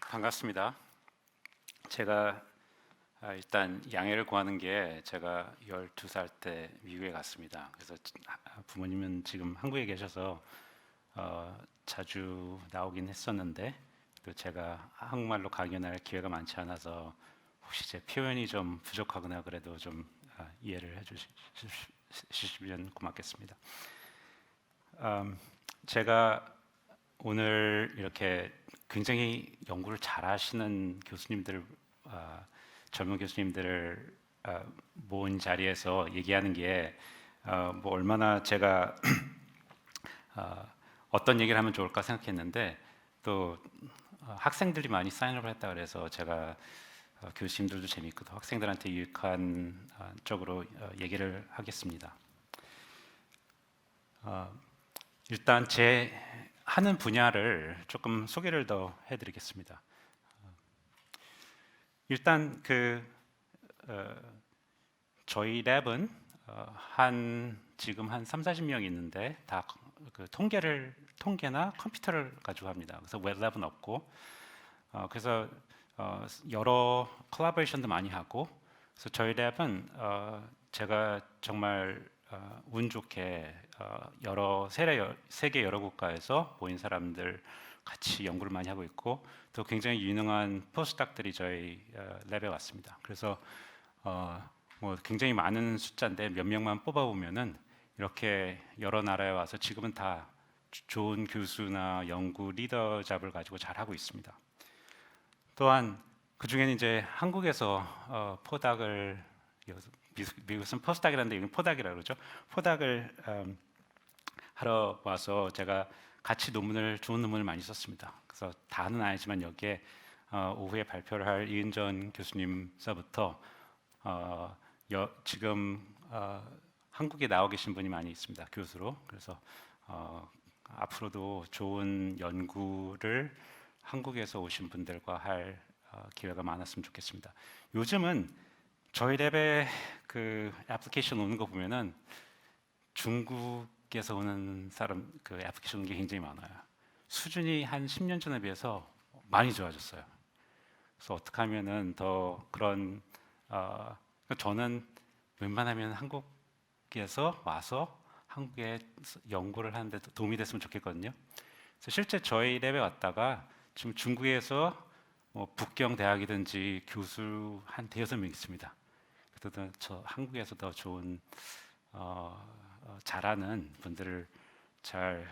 반갑습니다. 제가 일단 양해를 구하는 게 제가 12살 때 미국에 갔습니다. 그래서 부모님은 지금 한국에 계셔서 자주 나오긴 했었는데 또 제가 한국말로 강연할 기회가 많지 않아서 혹시 제 표현이 좀 부족하거나 그래도 좀 이해를 해주시면 고맙겠습니다. 제가 오늘 이렇게 굉장히 연구를 잘하시는 교수님들, 젊은 교수님들을 모은 자리에서 얘기하는 게 뭐 얼마나 제가 어떤 얘기를 하면 좋을까 생각했는데 또 학생들이 많이 사인업을 했다 그래서 제가 교수님들도 재밌고 또 학생들한테 유익한 쪽으로 얘기를 하겠습니다. 일단 제 하는 분야를 조금 소개를 더 해드리겠습니다. 일단 저희 랩은 지금 한 3, 40명 있는데 다 통계나 컴퓨터를 가지고 합니다. 그래서 웹랩은 없고 그래서 여러 콜라보레이션도 많이 하고 그래서 저희 랩은 제가 정말 운 좋게 세계 여러 국가에서 모인 사람들 같이 연구를 많이 하고 있고 또 굉장히 유능한 포스닥들이 저희 랩에 왔습니다. 그래서 뭐 굉장히 많은 숫자인데 몇 명만 뽑아보면은 이렇게 여러 나라에 와서 지금은 다 좋은 교수나 연구 리더 잡을 가지고 잘 하고 있습니다. 또한 그 중에는 이제 한국에서 포닥을 미국은 포스닥이라는데 여기는 포닥이라고 그러죠. 포닥을 하러 와서 제가 같이 좋은 논문을 많이 썼습니다. 그래서 다는 아니지만 여기에 오후에 발표를 할 이은전 교수님서부터 지금 한국에 나와 계신 분이 많이 있습니다. 교수로. 그래서 앞으로도 좋은 연구를 한국에서 오신 분들과 할 기회가 많았으면 좋겠습니다. 요즘은 저희 랩에 그 애플리케이션 오는 거 보면은 중국에서 오는 사람 그 애플리케이션 오는 게 굉장히 많아요. 수준이 한 10년 전에 비해서 많이 좋아졌어요. 그래서 어떻게 하면은 더 그런 저는 웬만하면 한국에서 와서 한국에 연구를 하는데 도움이 됐으면 좋겠거든요. 그래서 실제 저희 랩에 왔다가 지금 중국에서 뭐 북경 대학이든지 교수 한 대여섯 명 있습니다. 그래도 저 한국에서 더 좋은 잘하는 분들을 잘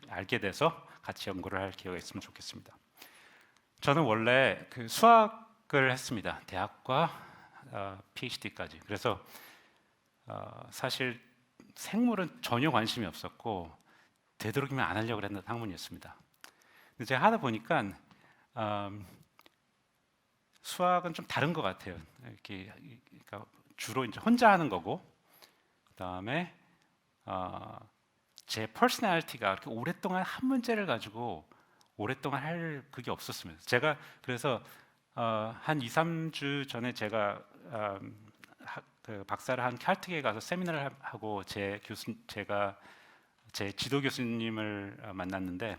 알게 돼서 같이 연구를 할 기회가 있으면 좋겠습니다. 저는 원래 그 수학을 했습니다. 대학과 PhD까지. 그래서 사실 생물은 전혀 관심이 없었고 되도록이면 안 하려고 했던 학문이었습니다. 근데 제가 하다 보니까 수학은 좀 다른 것 같아요. 이렇게 그러니까 주로 이제 혼자 하는 거고, 그다음에 제 퍼스널리티가 그렇게 오랫동안 한 문제를 가지고 오랫동안 할 그게 없었습니다. 제가 그래서 한 2, 3주 전에 제가 그 박사를 한 칼텍에 가서 세미나를 하고 제가 제 지도 교수님을 만났는데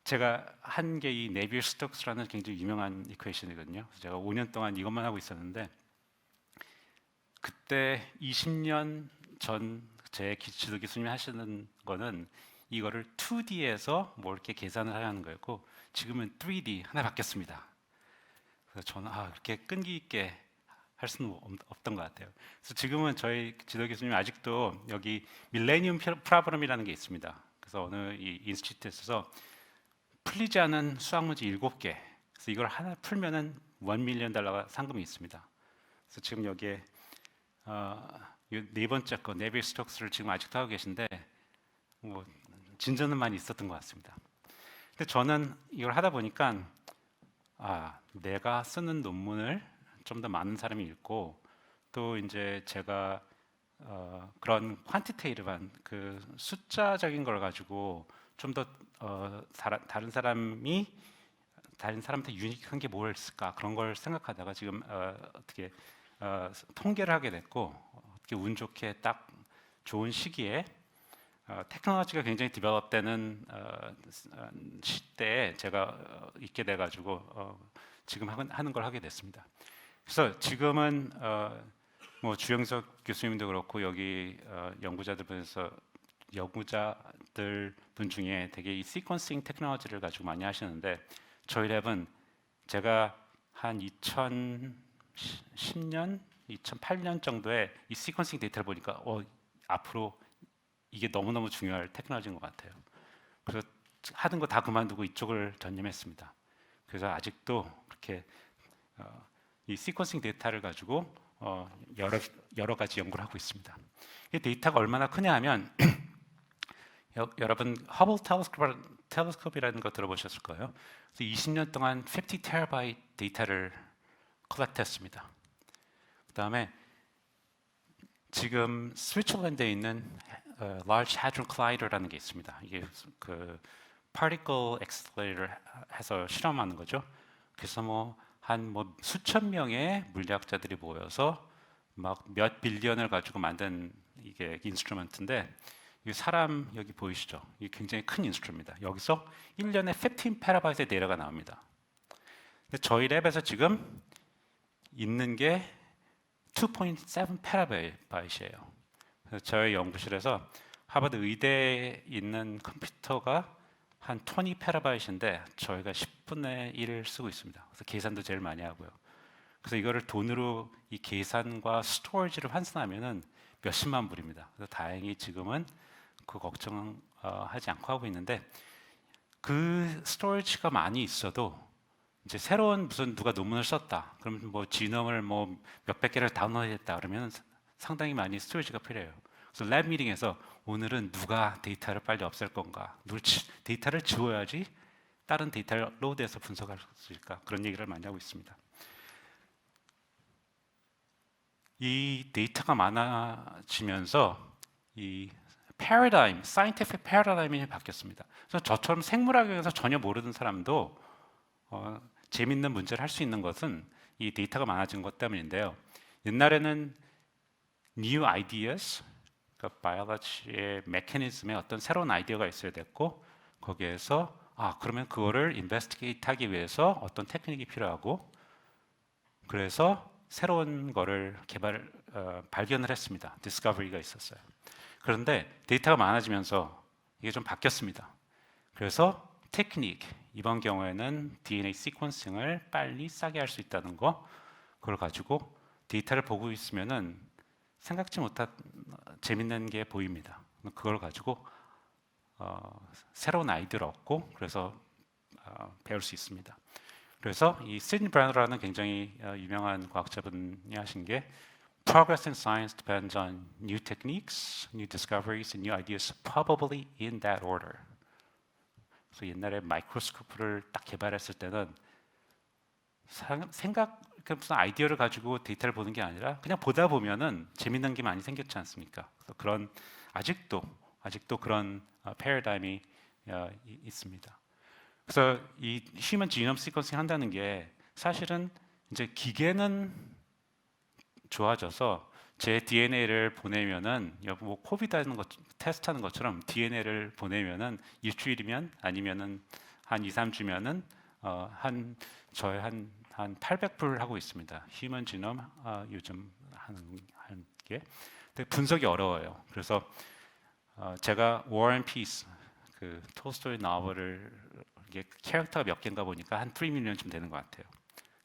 제가 한 게 이 네빌 스톡스라는 굉장히 유명한 이퀘이션이거든요. 그래서 제가 5년 동안 이것만 하고 있었는데 그때 20년 전 제 지도 교수님이 하시는 거는 이거를 2D에서 뭐 이렇게 계산을 하는 거였고 지금은 3D 하나 바뀌었습니다. 그래서 저는 그렇게 끈기 있게 할 수는 없던 것 같아요. 그래서 지금은 저희 지도 교수님 아직도 여기 밀레니엄 프로블럼이라는 게 있습니다. 그래서 어느 이 인스티튜트에서 풀리지 않은 수학 문제 7개. 그래서 이걸 하나 풀면은 $1 million 상금이 있습니다. 그래서 지금 여기에 네 번째 거 네빌 스톡스를 지금 아직도 하고 계신데 뭐 진전은 많이 있었던 것 같습니다. 근데 저는 이걸 하다 보니까 내가 쓰는 논문을 좀 더 많은 사람이 읽고 또 이제 제가 그런 퀀티테이티브한 그 숫자적인 걸 가지고 좀 더 다른 사람한테 유니크한 게 뭘 있을까 그런 걸 생각하다가 지금 어떻게 통계를 하게 됐고 어떻게 운 좋게 딱 좋은 시기에 테크놀로지가 굉장히 디벨롭되는 시대에 제가 있게 돼가지고 지금 하는 걸 하게 됐습니다. 그래서 지금은 뭐 주영석 교수님도 그렇고 여기 연구자들 분 중에 되게 이 시퀀싱 테크놀로지를 가지고 많이 하시는데 저희 랩은 제가 한 2010년, 2008년 정도에 이 시퀀싱 데이터를 보니까 앞으로 이게 너무너무 중요할 테크놀로지인 것 같아요. 그래서 하던 거 다 그만두고 이쪽을 전념했습니다. 그래서 아직도 그렇게 이 시퀀싱 데이터를 가지고 여러 가지 연구를 하고 있습니다. 이 데이터가 얼마나 크냐 하면 여러분 허블 텔레스코프이라는 거 들어보셨을 거예요. 그래서 20년 동안 50 테라바이트 데이터를 컬렉트했습니다. 그다음에 지금 스위tzerland에 있는 Large Hadron Collider라는 게 있습니다. 이게 그 Particle Accelerator 해서 실험하는 거죠. 그래서 한 수천 명의 물리학자들이 모여서 막 몇 빌리언을 가지고 만든 이게 인스트루먼트인데 이 사람 여기 보이시죠? 이게 굉장히 큰 인스트루먼트입니다. 여기서 1년에 15 테라바이트의 데이터가 나옵니다. 근데 저희 랩에서 지금 있는 게 2.7 테라바이트예요. 그래서 저희 연구실에서 하버드 의대에 있는 컴퓨터가 한 20 테라바이트인데 저희가 10분의 1을 쓰고 있습니다. 그래서 계산도 제일 많이 하고요. 그래서 이거를 돈으로 이 계산과 스토리지를 환산하면은 몇십만 불입니다. 그래서 다행히 지금은 그 걱정하지 않고 하고 있는데 그 스토리지가 많이 있어도 이제 새로운 무슨 누가 논문을 썼다. 그러면 지놈을 몇백 개를 다운로드했다 그러면 상당히 많이 스토리지가 필요해요. 그래서 랩 미팅에서 오늘은 누가 데이터를 빨리 없앨 건가? 데이터를 지워야지 다른 데이터를 로드해서 분석할 수 있을까? 그런 얘기를 많이 하고 있습니다. 이 데이터가 많아지면서 이 패러다임, 사이언티픽 패러다임이 바뀌었습니다. 그래서 저처럼 생물학에서 전혀 모르는 사람도 재밌는 문제를 할 수 있는 것은 이 데이터가 많아진 것 때문인데요. 옛날에는 new ideas, 그러니까 바이올로지의 메커니즘에 어떤 새로운 아이디어가 있어야 됐고 거기에서 그러면 그거를 인베스티게이트 하기 위해서 어떤 테크닉이 필요하고 그래서 새로운 거를 발견을 했습니다. 디스커버리가 있었어요. 그런데 데이터가 많아지면서 이게 좀 바뀌었습니다. 그래서 테크닉, 이번 경우에는 DNA 시퀀싱을 빨리 싸게 할 수 있다는 거, 그걸 가지고 데이터를 보고 있으면은 생각지 못한 재밌는 게 보입니다. 그걸 가지고 새로운 아이디어를 얻고 그래서 배울 수 있습니다. 그래서 이 시드니 브라너라는 굉장히 유명한 과학자분이 하신 게 Progress in science depends on new techniques, new discoveries, and new ideas, probably in that order. 그래서 옛날에 마이크로스코프를 딱 개발했을 때는 무슨 아이디어를 가지고 데이터를 보는 게 아니라 그냥 보다 보면은 재밌는 게 많이 생겼지 않습니까? 그래서 그런 아직도 그런 패러다임이 있습니다. 그래서 이 휴먼 지놈 시퀀싱 한다는 게 사실은 이제 기계는 좋아져서 제 DNA를 보내면은 코비드 하는 것 테스트하는 것처럼 DNA를 보내면은 일주일이면 아니면은 한 2, 3주면은 저희 한 800불 하고 있습니다. 휴먼 지놈 요즘 하는 게 근데 분석이 어려워요. 그래서 제가 War and Peace 그 톨스토이 노벨을 이게 캐릭터가 몇 개인가 보니까 한 3밀리언쯤 되는 것 같아요.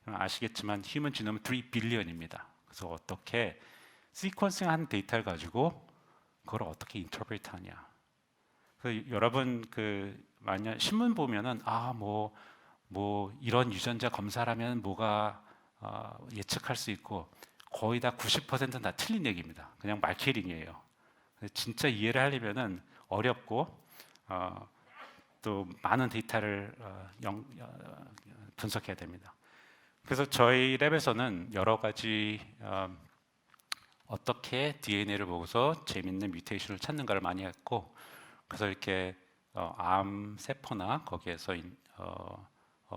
아시겠지만 휴먼 지놈은 3빌리언입니다. 그래서 어떻게 시퀀싱 한 데이터를 가지고 그걸 어떻게 인터프리트 하냐. 그래서 여러분 만약 신문 보면은 이런 유전자 검사라면 뭐가 예측할 수 있고 거의 다 90%는 다 틀린 얘기입니다. 그냥 말캐링이에요. 진짜 이해를 하려면은 어렵고 또 많은 데이터를 분석해야 됩니다. 그래서 저희 랩에서는 여러 가지 어떻게 DNA를 보고서 재밌는 뮤테이션을 찾는가를 많이 했고, 그래서 이렇게 암 세포나 거기에서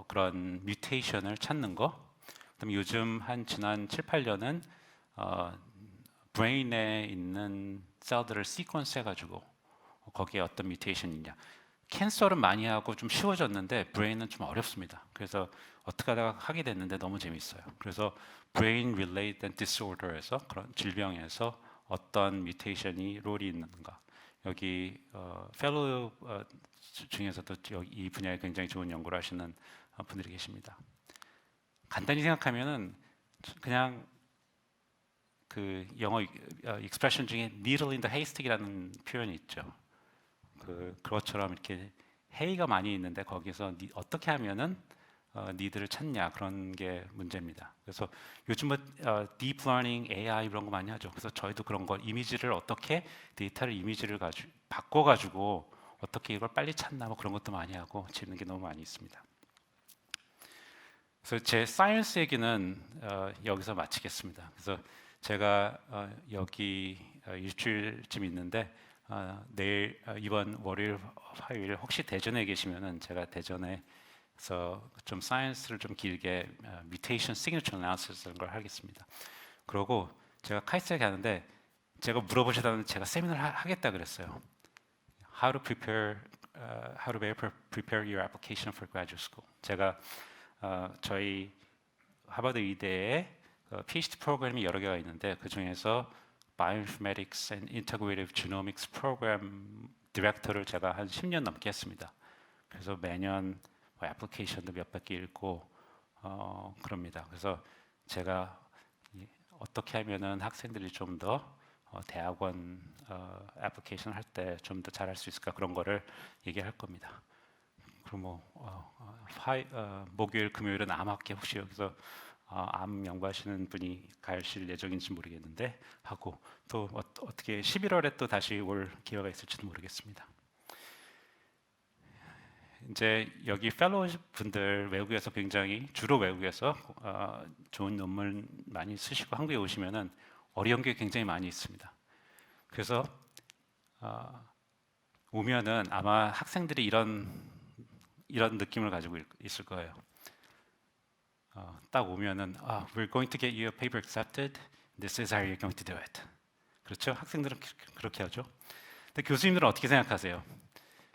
그런 뮤테이션을 찾는 거. 그다음에 요즘 지난 7, 8년은 브레인에 있는 셀들을 시퀀스 해가지고 거기에 어떤 뮤테이션이 있냐. 캔서는 많이 하고 좀 쉬워졌는데 브레인은 좀 어렵습니다. 그래서 어떻게 하다가 하게 됐는데 너무 재밌어요. 그래서 브레인 related disorder에서 그런 질병에서 어떤 뮤테이션이 롤이 있는가. 여기 펠로우 중에서도 이 분야에 굉장히 좋은 연구를 하시는 분들이 계십니다. 간단히 생각하면은 그냥 그 영어 익스프레션 중에 needle in the haystack이라는 표현이 있죠. 그것처럼 이렇게 해이가 많이 있는데 거기서 어떻게 하면은 니드를 찾냐 그런 게 문제입니다. 그래서 요즘 뭐 deep learning, AI 이런 거 많이 하죠. 그래서 저희도 그런 거 이미지를 어떻게 데이터를 이미지를 바꿔가지고 어떻게 이걸 빨리 찾나 뭐 그런 것도 많이 하고 재밌는 게 너무 많이 있습니다. 그래서 제 사이언스 얘기는 여기서 마치겠습니다. 그래서 제가 여기 일주일쯤 있는데 내일 이번 월요일, 화요일 혹시 대전에 계시면은 제가 대전에서 좀 사이언스를 좀 길게 뮤테이션 시그니처 애널리시스 이런 걸 하겠습니다. 그러고 제가 카이스트에 가는데 제가 물어보시다면 제가 세미나를 하겠다 그랬어요. How to better prepare your application for graduate school. 제가 저희 하버드 의대에 PhD 프로그램이 여러 개가 있는데 그 중에서 Bioinformatics and Integrative Genomics 프로그램 디렉터를 제가 한 10년 넘게 했습니다. 그래서 매년 뭐 애플리케이션도 몇백 개 읽고 그럽니다. 그래서 제가 어떻게 하면은 학생들이 좀 더 대학원 애플리케이션 할 때 좀 더 잘할 수 있을까 그런 거를 얘기할 겁니다. 그럼 뭐 목요일, 금요일은 암학회 혹시 여기서 암 연구하시는 분이 가실 예정인지 모르겠는데 하고 또 어떻게 11월에 또 다시 올 기회가 있을지도 모르겠습니다. 이제 여기 펠로우 분들 외국에서 굉장히 주로 외국에서 좋은 논문 많이 쓰시고 한국에 오시면은 어려운 게 굉장히 많이 있습니다. 그래서 오면은 아마 학생들이 이런 느낌을 가지고 있을 거예요. 딱 오면은 we're going to get you a paper accepted. This is how you're going to do it. 그렇죠? 학생들은 그렇게 하죠. 근데 교수님들은 어떻게 생각하세요?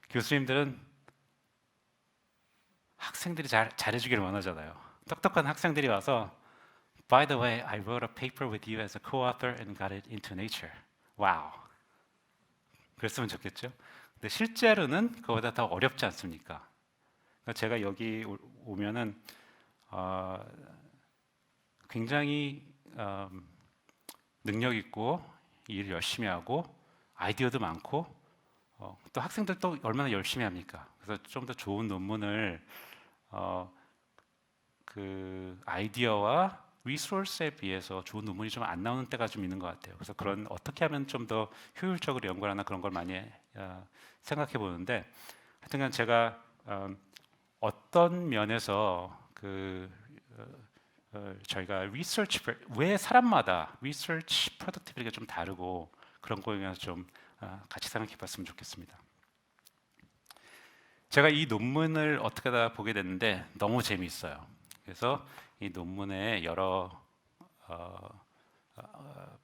교수님들은 학생들이 잘해주기를 원하잖아요. 똑똑한 학생들이 와서 By the way, I wrote a paper with you as a co-author and got it into Nature. 와우. 그랬으면 좋겠죠. 근데 실제로는 그거보다 더 어렵지 않습니까? 그러니까 제가 여기 오면은 굉장히 능력 있고 일 열심히 하고 아이디어도 많고 또 학생들도 얼마나 열심히 합니까? 그래서 좀 더 좋은 논문을 그 아이디어와 리소스에 비해서 좋은 논문이 좀 안 나오는 때가 좀 있는 것 같아요. 그래서 그런 어떻게 하면 좀 더 효율적으로 연구를 하나 그런 걸 많이 생각해 보는데 하여튼간 제가 어떤 면에서 저희가 리서치 왜 사람마다 리서치 프로덕티비티가 좀 다르고 그런 거에 대해서 좀 같이 생각해 봤으면 좋겠습니다. 제가 이 논문을 어떻게 하다 보게 됐는데 너무 재미있어요. 그래서 이 논문의 여러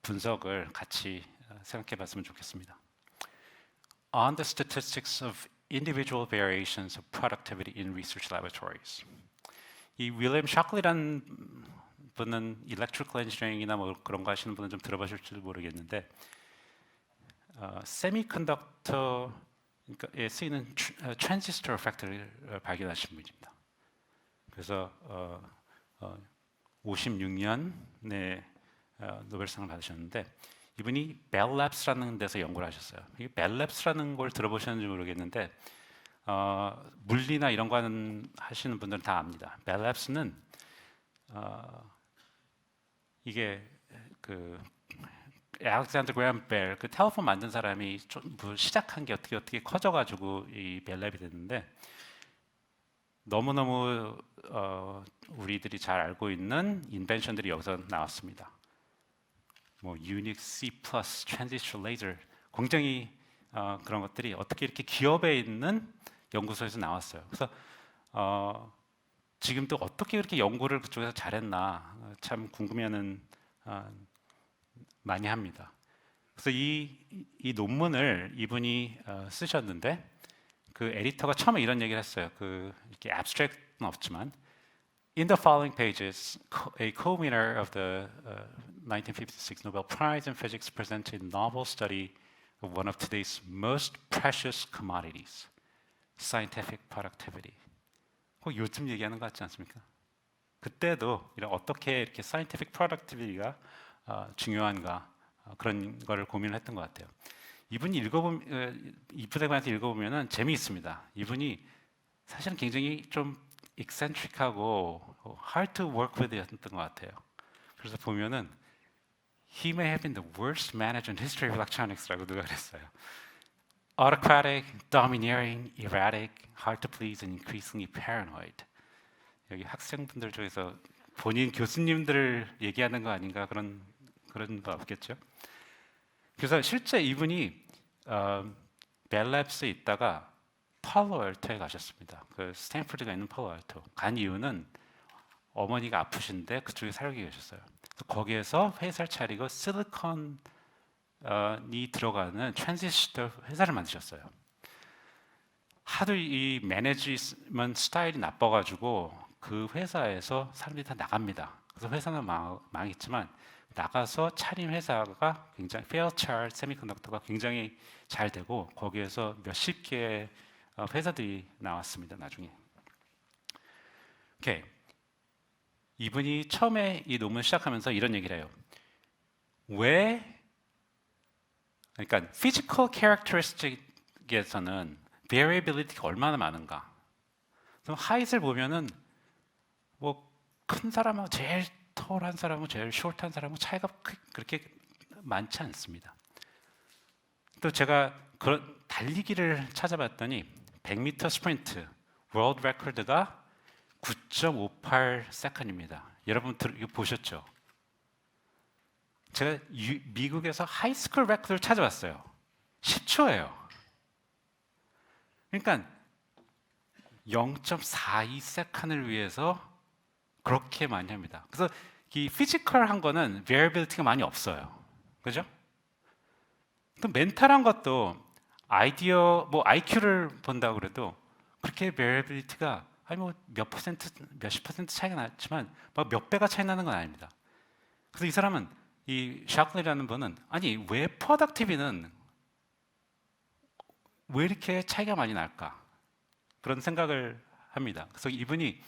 분석을 같이 생각해 봤으면 좋겠습니다. On the statistics of individual variations of productivity in research laboratories. 이 윌리엄 샤클리라는 분은 일렉트리컬 엔지니어링이나 뭐 그런 거 하시는 분은 좀 들어보실지 모르겠는데 세미컨덕터에 쓰이는 트랜지스터 이펙트를 발견하신 분입니다. 그래서 56년에 노벨상을 받으셨는데 이분이 벨랩스라는 데서 연구를 하셨어요. 이 벨랩스라는 걸 들어보셨는지 모르겠는데 물리나 이런 거 하시는 분들은 다 압니다. 벨랩스는 이게 그 알렉산더 그래엄 벨 그 텔레폰 만든 사람이 좀 시작한 게 어떻게 커져가지고 이 벨랩이 됐는데 너무너무 우리들이 잘 알고 있는 인벤션들이 여기서 나왔습니다. 뭐 유닉, C++, 트랜지스터 레이저 굉장히 그런 것들이 어떻게 이렇게 기업에 있는 연구소에서 나왔어요. 그래서 지금 또 어떻게 그렇게 연구를 그쪽에서 잘했나 참 궁금해하는 많이 합니다. 그래서 이 논문을 이분이 쓰셨는데 그 에디터가 처음에 이런 얘기를 했어요. 그 이렇게 abstract는 없지만 In the following pages, a co-winner of the 1956 Nobel Prize in Physics presented a novel study of one of today's most precious commodities, scientific productivity. 꼭 요즘 얘기하는 것 같지 않습니까? 그때도 어떻게 이렇게 scientific productivity가 중요한가 그런 거를 고민을 했던 것 같아요. 이분이 이분한테 읽어보면은 재미있습니다. 이분이 사실은 굉장히 좀 eccentric하고 hard to work with였던 것 같아요. 그래서 보면은 He may have been the worst manager in history of electronics라고 누가 그랬어요. Autocratic, domineering, erratic, hard to please, and increasingly paranoid. 여기 학생분들 중에서 본인 교수님들을 얘기하는 거 아닌가 그런 거 없겠죠? 그래서 실제 이분이 벨랩스에 있다가 팔로알토에 가셨습니다. 그 스탠포드가 있는 팔로알토 간 이유는 어머니가 아프신데 그쪽에 살고 계셨어요. 그래서 거기에서 회사를 차리고 실리콘이 들어가는 트랜지스터 회사를 만드셨어요. 하도 이 매니지먼트 스타일이 나빠가지고 그 회사에서 사람들이 다 나갑니다. 그래서 회사는 망했지만 나가서 차린 회사가 굉장히 페어차일드 세미컨덕터가 굉장히 잘 되고 거기에서 몇십 개의 회사들이 나왔습니다. 나중에. 오케이. 이분이 처음에 이 논문 시작하면서 이런 얘기를 해요. 그러니까 physical characteristic에서는 variability가 얼마나 많은가? 그럼 하이트를 보면은 뭐 큰 사람하고 제일 톨한 사람하고 제일 숏한 사람하고 차이가 그렇게 많지 않습니다. 또 제가 그런 달리기를 찾아봤더니 100m 스프린트 월드 레코드가 9.58 세컨드입니다. 여러분 이거 보셨죠? 제가 미국에서 하이스쿨 레코드를 찾아봤어요. 10초예요. 그러니까 0.42 세컨드를 위해서 그렇게 많이 합니다. 그래서 이 피지컬한 거는 variability가 많이 없어요. 그죠? 또 멘탈한 것도 IQ를 본다고 그래도 그렇게 variability가 몇십 퍼센트 차이가 났지만 몇 배가 차이 나는 건 아닙니다. 그래서 이 사람은 이 샤클리라는 분은 아니 왜 productivity는 왜 이렇게 차이가 많이 날까? 그런 생각을 합니다. 그래서 이분이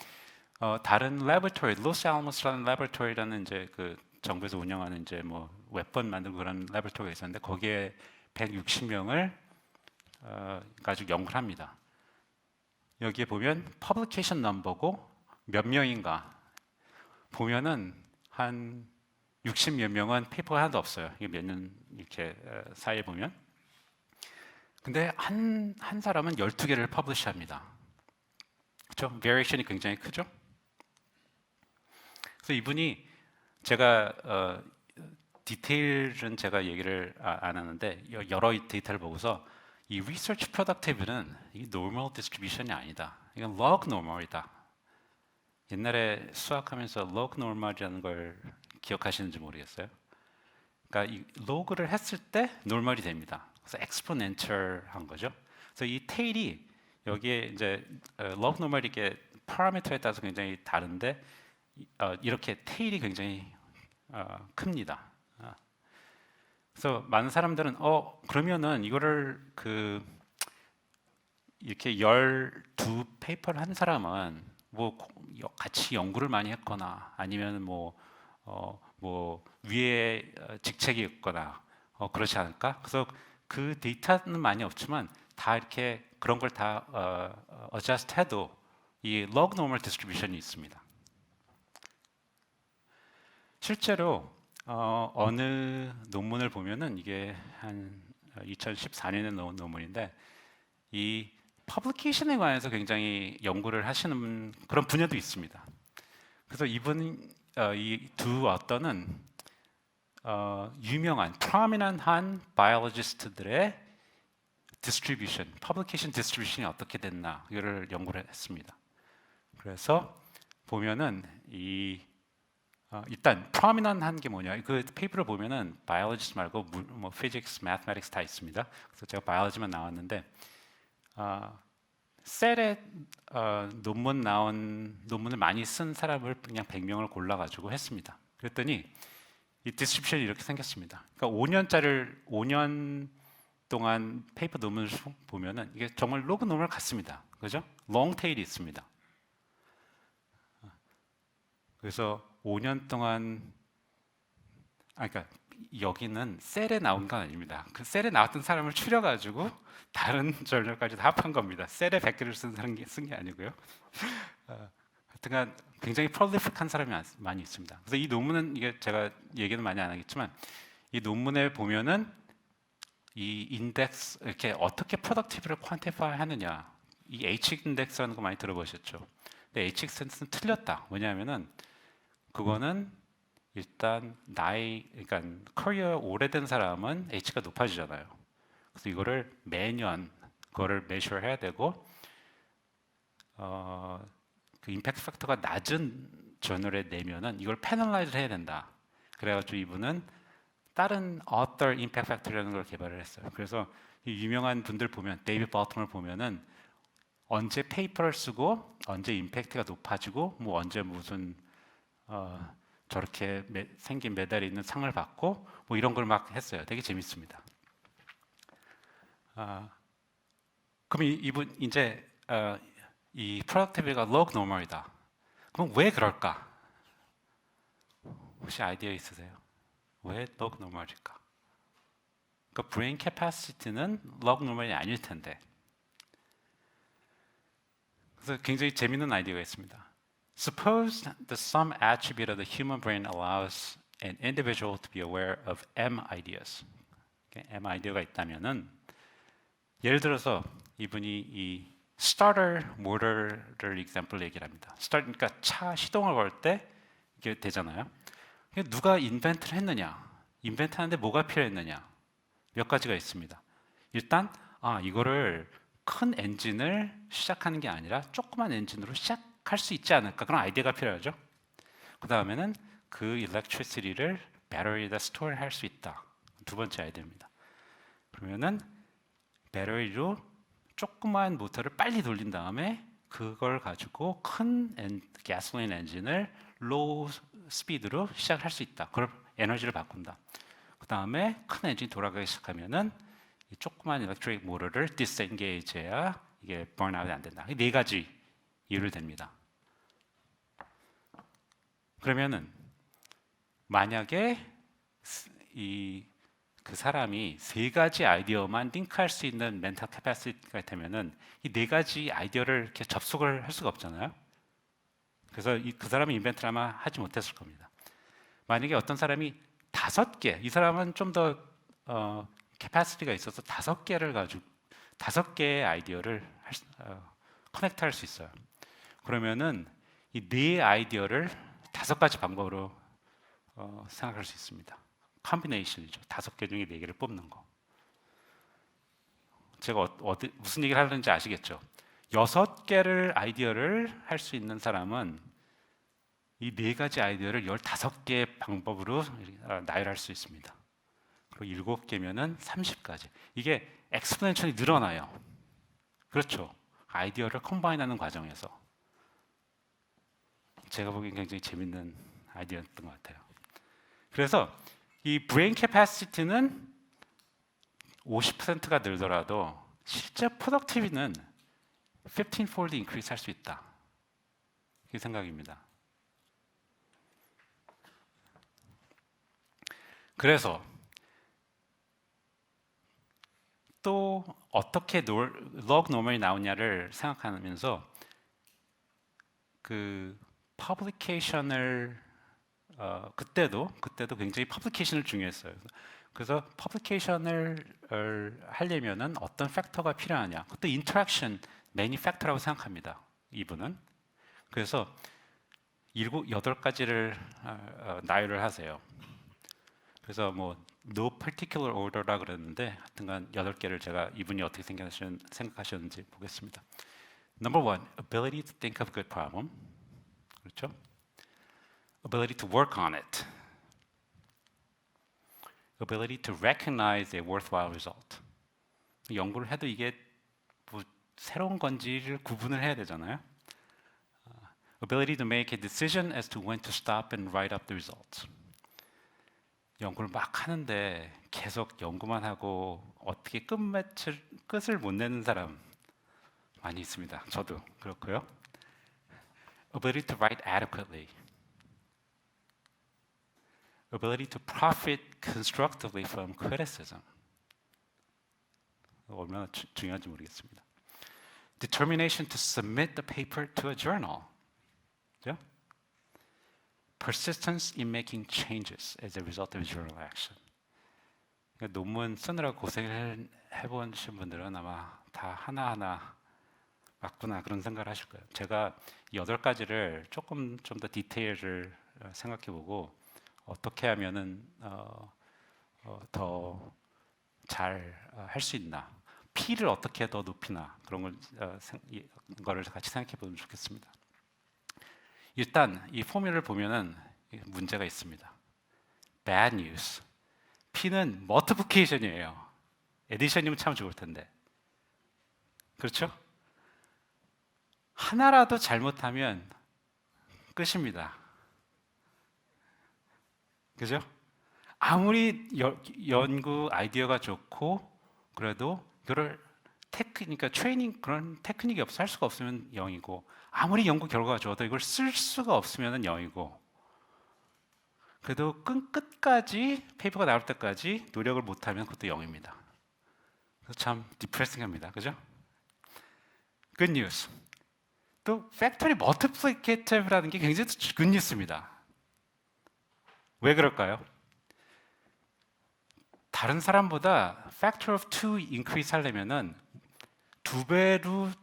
다른 레버토리, 로스알모스라는 레버토리라는 이제 그 정부에서 운영하는 이제 뭐 웹번 만들고 그런 레버토리가 있었는데 거기에 160명을 가지고 연구를 합니다. 여기에 보면 퍼블리케이션 넘버고 몇 명인가 보면은 한 60몇 명은 페이퍼가 하나도 없어요. 이게 몇 년 이렇게 사이에 보면. 근데 한 사람은 12개를 퍼블리시합니다. 그렇죠? 베리에이션이 굉장히 크죠? 그래서 이분이 제가 디테일은 제가 얘기를 안 하는데 여러 데이터를 보고서 이 리서치 프로덕티브는 이 노멀 디스트리뷰션이 아니다. 이건 log normal이다. 옛날에 수학하면서 log normal이라는 걸 기억하시는지 모르겠어요. 그러니까 이 로그를 했을 때 노멀이 됩니다. 그래서 exponential한 거죠. 그래서 이 테일이 여기에 이제 log normal 이게 파라미터에 따라서 굉장히 다른데 이렇게 테일이 굉장히 큽니다. 그래서 많은 사람들은 그러면은 이거를 이렇게 12 페이퍼를 한 사람은 뭐 같이 연구를 많이 했거나 아니면 뭐 위에 직책이 있거나 그렇지 않을까? 그래서 그 데이터는 많이 없지만 다 이렇게 그런 걸 다 adjust 해도 이 log normal distribution이 있습니다. 실제로 어느 논문을 보면은 이게 한 2014년에 나온 논문인데 이 퍼블리케이션에 관해서 굉장히 연구를 하시는 그런 분야도 있습니다. 그래서 이분 이 두 어떤은 유명한 prominent한 바이올로지스트들의 distribution, publication distribution이 어떻게 됐나 이거를 연구를 했습니다. 그래서 보면은 이 일단 prominent한 게 뭐냐? 그 페이퍼를 보면은 biologist 말고 뭐 physics, mathematics 다 있습니다. 그래서 제가 biology만 나왔는데 셀에 논문을 많이 쓴 사람을 그냥 100명을 골라가지고 했습니다. 그랬더니 이 디스트리뷰션이 이렇게 생겼습니다. 그러니까 5년 동안 페이퍼 논문을 보면은 이게 정말 로그 논문 같습니다. 그죠? 롱 테일이 있습니다. 그래서 5년 동안 그러니까 여기는 셀에 나온 건 아닙니다. 그 셀에 나왔던 사람을 추려가지고 다른 저널까지 다 합한 겁니다. 셀에 100개를 쓴 게 아니고요. 하여튼간 굉장히 프롤리픽한 사람이 많이 있습니다. 그래서 이 논문은 이게 제가 얘기는 많이 안 하겠지만 이 논문에 보면은 이 인덱스 이렇게 어떻게 프로덕티브를 퀀티파이 하느냐 이 H 인덱스라는 거 많이 들어보셨죠? 근데 H 인덱스는 틀렸다. 왜냐하면은 그거는 일단 그러니까 커리어 오래된 사람은 H가 높아지잖아요. 그래서 이거를 매년 그거를 메셔 해야 되고 그 임팩트 팩터가 낮은 저널에 내면은 이걸 패널라이즈 해야 된다. 그래가지고 이분은 다른 author impact factor이라는 걸 개발을 했어요. 그래서 이 유명한 분들 보면 데이비드 버텀을 보면은 언제 페이퍼를 쓰고 언제 임팩트가 높아지고 뭐 언제 무슨 저렇게 생긴 메달이 있는 상을 받고 뭐 이런 걸 막 했어요. 되게 재밌습니다. 그럼 이분 이제 이 프로덕티비티가 log normal이다. 그럼 왜 그럴까? 혹시 아이디어 있으세요? 왜 log normal일까? 그러니까 brain capacity는 log normal이 아닐 텐데. 그래서 굉장히 재밌는 아이디어가 있습니다. Suppose that some attribute of the human brain allows an individual to be aware of M ideas. M 아이디어가 있다면은 예를 들어서 이분이 이 starter motor를 example 얘기를 합니다. 그러니까 차 시동을 걸 때 이게 되잖아요. 누가 인벤트를 했느냐? 인벤트하는데 뭐가 필요했느냐? 몇 가지가 있습니다. 일단 이거를 큰 엔진을 시작하는 게 아니라 조그만 엔진으로 시작할 수 있지 않을까? 그런 아이디어가 필요하죠. 그 다음에는 그 electricity를 배터리에다 스토어 할 수 있다. 두 번째 아이디어입니다. 그러면은 배터리로 조그만 모터를 빨리 돌린 다음에 그걸 가지고 큰 가솔린 엔진을 로우 스피드로 시작할 수 있다. 그걸 에너지를 바꾼다. 그 다음에 큰 엔진이 돌아가기 시작하면은 이 조그만 일렉트릭 모터를 디스엔게이지 해야 이게 번아웃이 안 된다. 이 네 가지 이유를 댑니다. 그러면은 만약에 그 사람이 세 가지 아이디어만 링크할 수 있는 멘탈 캐파시티가 되면은 이 네 가지 아이디어를 이렇게 접속을 할 수가 없잖아요. 그래서 그 사람이 인벤트를 아마 하지 못했을 겁니다. 만약에 어떤 사람이 5개, 이 사람은 좀 더 캐파시티가 있어서 5개를 가지고 5개의 아이디어를 커넥트할 수 있어요. 그러면은 이 네 아이디어를 5가지 방법으로 생각할 수 있습니다. 컴비네이션이죠. 5개 중에 4개를 뽑는 거. 제가 무슨 얘기를 하는지 아시겠죠? 6개를 아이디어를 할 수 있는 사람은 이 4가지 아이디어를 15개의 방법으로 나열할 수 있습니다. 그리고 7개면은 30가지. 이게 엑스포넨셜이 늘어나요. 그렇죠. 아이디어를 컴바인하는 과정에서. 제가 보기엔 굉장히 재밌는 아이디어였던 것 같아요. 그래서 이 브레인 캐파시티는 50%가 늘더라도 실제 프로덕티비티는 15fold 인크리스 할 수 있다. 이 생각입니다. 그래서 또 어떻게 log normal이 나오냐를 생각하면서 그 퍼블리케이션을 그때도 굉장히 퍼블리케이션을 중요했어요. 그래서 퍼블리케이션을 하려면은 어떤 팩터가 필요하냐? 그것도 인터랙션 매니팩터라고 생각합니다. 이분은. 그래서 8가지를 나열을 하세요. 그래서 뭐 no particular order라 그랬는데 하여튼간 8개를 제가 이분이 어떻게 생각하셨는지 보겠습니다. Number 1, ability to think of good problem. 그렇죠? ability to work on it, ability to recognize a worthwhile result. 연구를 해도 이게 뭐 새로운 건지를 구분을 해야 되잖아요. Ability to make a decision as to when to stop and write up the results. 연구를 막 하는데 계속 연구만 하고 어떻게 끝을 못 내는 사람 많이 있습니다. 저도 그렇고요. Ability to write adequately. Ability to profit constructively from criticism. 얼마나 중요한지 모르겠습니다. Determination to submit the paper to a journal. 그죠? Persistence in making changes as a result of journal action. 그러니까 논문 쓰느라고 고생을 해보신 분들은 아마 다 하나하나 맞구나 그런 생각을 하실 거예요. 제가 이 8가지를 조금 좀 더 디테일을 생각해보고 어떻게 하면은 더 잘 할 수 있나, P를 어떻게 더 높이나 그런 거를 같이 생각해보면 좋겠습니다. 일단 이 포뮬을 보면은 문제가 있습니다. Bad news. P는 multiplication이에요. 에디션이면 참 좋을 텐데. 그렇죠? 하나라도 잘못하면 끝입니다. 그죠? 아무리 연구 아이디어가 좋고 그래도 그걸 그러니까 트레이닝 그런 테크닉이 할 수가 없으면 0이고 아무리 연구 결과가 좋아도 이걸 쓸 수가 없으면 0이고 그래도 끝까지 페이퍼가 나올 때까지 노력을 못하면 그것도 0입니다. 그래서 참 디프레싱합니다. 그죠? Good news. 또 팩토리 멀티플리케이티브라는 게 굉장히 good news입니다. 왜 그럴까요? 다른 사람보다 factor of 2 increase 하려면은 2배로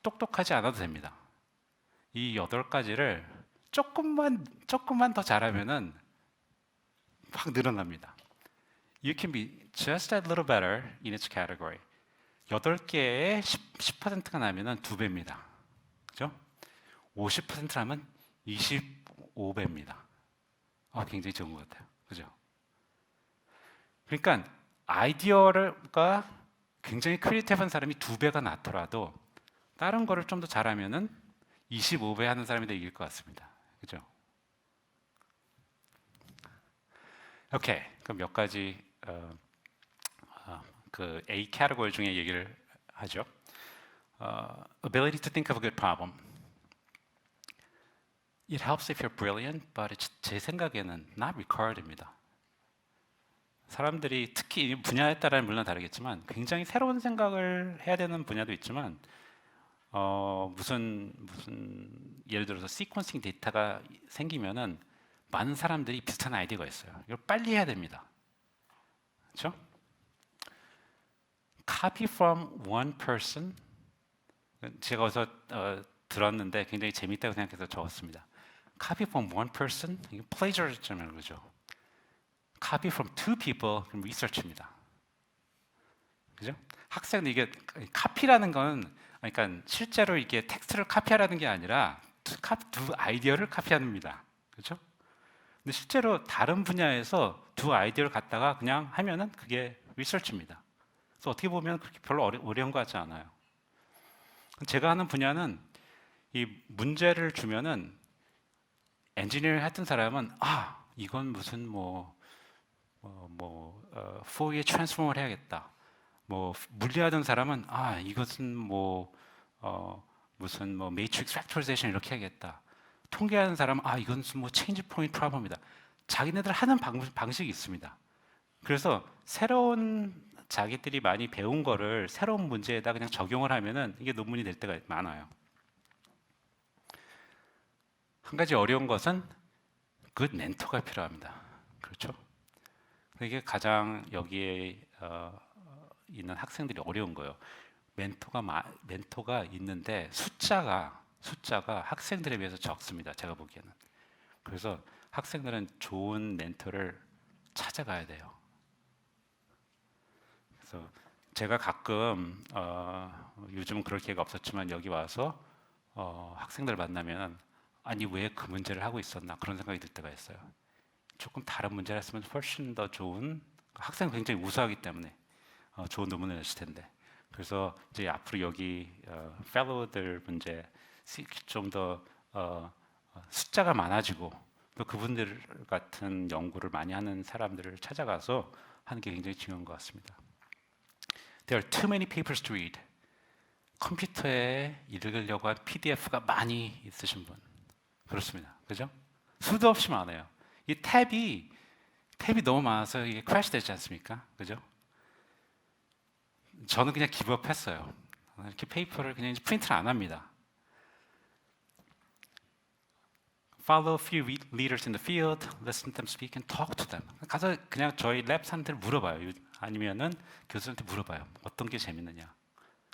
똑똑하지 않아도 됩니다. 이 8가지를 조금만 더 잘하면은 확 늘어납니다. You can be just a little better in its category. 8개에 10%가 나면은 2배입니다. 그죠? 50%라면 25배입니다. 굉장히 좋은 것 같아요. 그죠? 그러니까 아이디어가 굉장히 크리에이티브한 사람이 2배가 낫더라도 다른 거를 좀 더 잘하면은 25배 하는 사람이 더 이길 것 같습니다. 그죠? 오케이. 그럼 몇 가지 그 A 캐티고리 중에 얘기를 하죠. Ability to think of a good problem. It helps if you're brilliant, but 제 생각에는 not required입니다. 사람들이 특히 분야에 따라 물론 다르겠지만 굉장히 새로운 생각을 해야 되는 분야도 있지만 무슨 예를 들어서 시퀀싱 데이터가 생기면은 많은 사람들이 비슷한 아이디어가 있어요. 이걸 빨리 해야 됩니다. 그렇죠? Copy from one person. 제가 어디서 들었는데 굉장히 재밌다고 생각해서 적었습니다. Copy from one person, 이게 plagiarism이라는 거죠. Copy from two people, 그럼 research입니다. 그죠? 학생은 이게 카피라는 건 그러니까 실제로 이게 텍스트를 카피하라는 게 아니라 두 아이디어를 카피합니다. 그렇죠? 근데 실제로 다른 분야에서 두 아이디어를 갖다가 그냥 하면은 그게 리서치입니다. 그래서 어떻게 보면 그렇게 별로 어려운 것 같지 않아요. 제가 하는 분야는 이 문제를 주면은 엔지니어링 했던 사람은 이건 무슨 포리에 트랜스폼을 해야겠다. 물리하던 사람은 이것은 무슨 매트릭스 팩토리제이션 이렇게 해야겠다. 통계하는 사람은 이건 무슨 체인지 포인트 프로블럼이다. 자기네들 하는 방식이 있습니다. 그래서 새로운 자기들이 많이 배운 거를 새로운 문제에다 그냥 적용을 하면은 이게 논문이 될 때가 많아요. 한 가지 어려운 것은 good 멘토가 필요합니다. 그렇죠? 이게 가장 여기에 있는 학생들이 어려운 거예요. 멘토가 있는데 숫자가 학생들에 비해서 적습니다. 제가 보기에는. 그래서 학생들은 좋은 멘토를 찾아가야 돼요. 그래서 제가 가끔 요즘은 그럴 기회가 없었지만 여기 와서 학생들 만나면 아니 왜 그 문제를 하고 있었나 그런 생각이 들 때가 있어요. 조금 다른 문제를 했으면 훨씬 더 좋은, 학생 굉장히 우수하기 때문에 좋은 논문을 냈을 텐데. 그래서 이제 앞으로 여기 펠로우들 문제 좀 더 숫자가 많아지고 또 그분들 같은 연구를 많이 하는 사람들을 찾아가서 하는 게 굉장히 중요한 것 같습니다. There are too many papers to read. 컴퓨터에 읽으려고 한 PDF가 많이 있으신 분 그렇습니다. 그죠? 수도 없이 많아요. 이 탭이 너무 많아서 이게 크래시 되지 않습니까? 그죠? 저는 그냥 기브업했어요. 이렇게 페이퍼를 그냥 프린트를 안 합니다. Follow few leaders in the field, listen to them speak and talk to them. 가서 그냥 저희 랩 사람들 물어봐요. 아니면은 교수한테 물어봐요. 어떤 게 재밌느냐.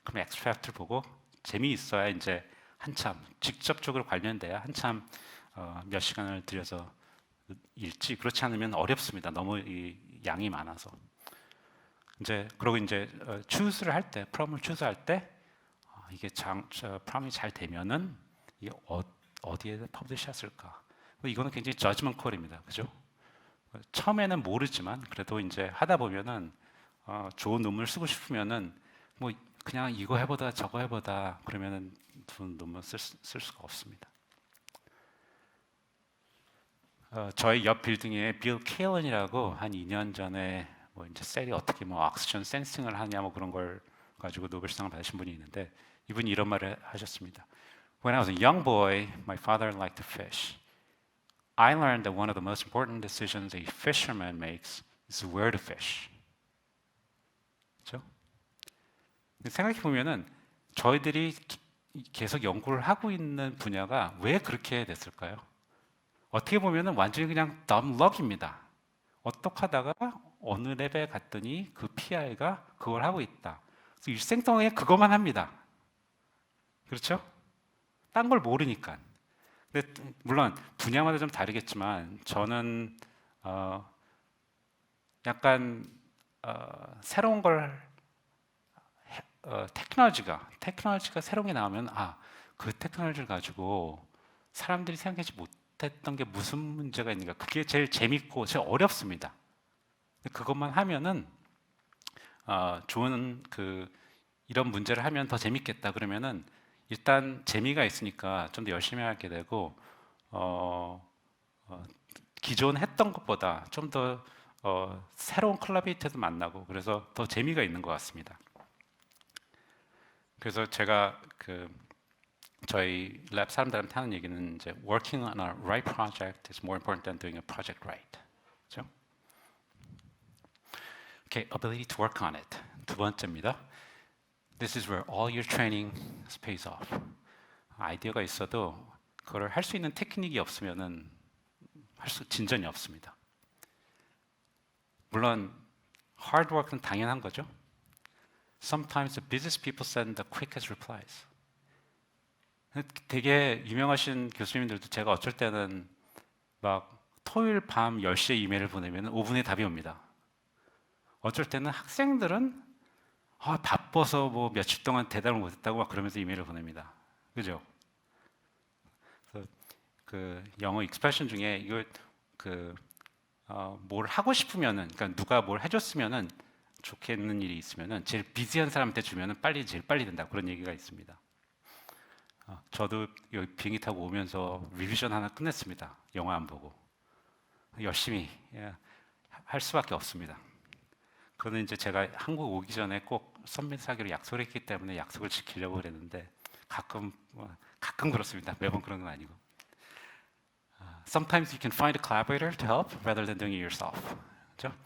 그럼 엑스트랙트를 보고 재미있어야 이제 한참 직접적으로 관련돼야 한참 몇 시간을 들여서 읽지. 그렇지 않으면 어렵습니다. 너무 이 양이 많아서. 이제 그리고 이제 추스를 할 때, 프롬을 추스할 때 이게 프롬이 잘 되면은 이게 어디에 퍼블리시했을까? 이거는 굉장히 저지먼트 콜입니다. 그죠? 처음에는 모르지만 그래도 이제 하다 보면은 좋은 논문을 쓰고 싶으면은 뭐 그냥 이거 해보다 저거 해보다 그러면은 좋은 논문 쓸 수가 없습니다. 저희 옆 빌딩에 빌 케일런이라고 한 2년 전에 뭐 이제 셀이 어떻게 뭐 옥시전 센싱을 하냐 뭐 그런 걸 가지고 노벨상을 받으신 분이 있는데 이분이 이런 말을 하셨습니다. When I was a young boy, my father liked to fish. I learned that one of the most important decisions a fisherman makes is where to fish. 그렇죠? 생각해 보면은 저희들이 계속 연구를 하고 있는 분야가 왜 그렇게 됐을까요? 어떻게 보면은 완전히 그냥 dumb luck입니다. 어떻게 하다가 어느 랩에 갔더니 그 PI가 그걸 하고 있다. 그래서 일생 동안에 그것만 합니다. 그렇죠? 딴 걸 모르니까. 근데 물론 분야마다 좀 다르겠지만 저는 약간 새로운 걸 테크놀로지가 새로운 게 나오면 그 테크놀로지를 가지고 사람들이 생각하지 못했던 게 무슨 문제가 있는가 그게 제일 재밌고 제일 어렵습니다. 그것만 하면은 좋은 이런 문제를 하면 더 재밌겠다 그러면은 일단 재미가 있으니까 좀 더 열심히 하게 되고 기존 했던 것보다 좀 더 새로운 콜라보레이터도 만나고 그래서 더 재미가 있는 것 같습니다. 그래서 제가 저희 랩 사람들한테 하는 얘기는 이제 working on a right project is more important than doing a project right. 그렇죠? Okay, ability to work on it. 두 번째입니다. This is where all your training pays off. 아이디어가 있어도 그걸 할 수 있는 테크닉이 없으면은 진전이 없습니다. 물론 hard work는 당연한 거죠. Sometimes the busiest people send the quickest replies. 되게 유명하신 교수님들도 제가 어쩔 때는 막 토요일 밤 10시에 이메일을 보내면 5분에 답이 옵니다. 어쩔 때는 학생들은 바빠서 뭐 며칠 동안 대답을 못했다고 막 그러면서 이메일을 보냅니다. 그죠? 그 영어 익스프레션 중에 이걸 뭘 하고 싶으면은 그러니까 누가 뭘 해줬으면은 좋겠는 일이 있으면은 제일 비지한 사람한테 주면은 제일 빨리 된다 그런 얘기가 있습니다. 저도 여기 비행기 타고 오면서 리비전 하나 끝냈습니다. 영화 안 보고 열심히 할 수밖에 없습니다. 그거는 이제 제가 한국 오기 전에 꼭 서밋하기로 약속을 했기 때문에 약속을 지키려고 그랬는데 가끔 그렇습니다. 매번 그런 건 아니고. Sometimes you can find a collaborator to help rather than doing it yourself. 그렇죠?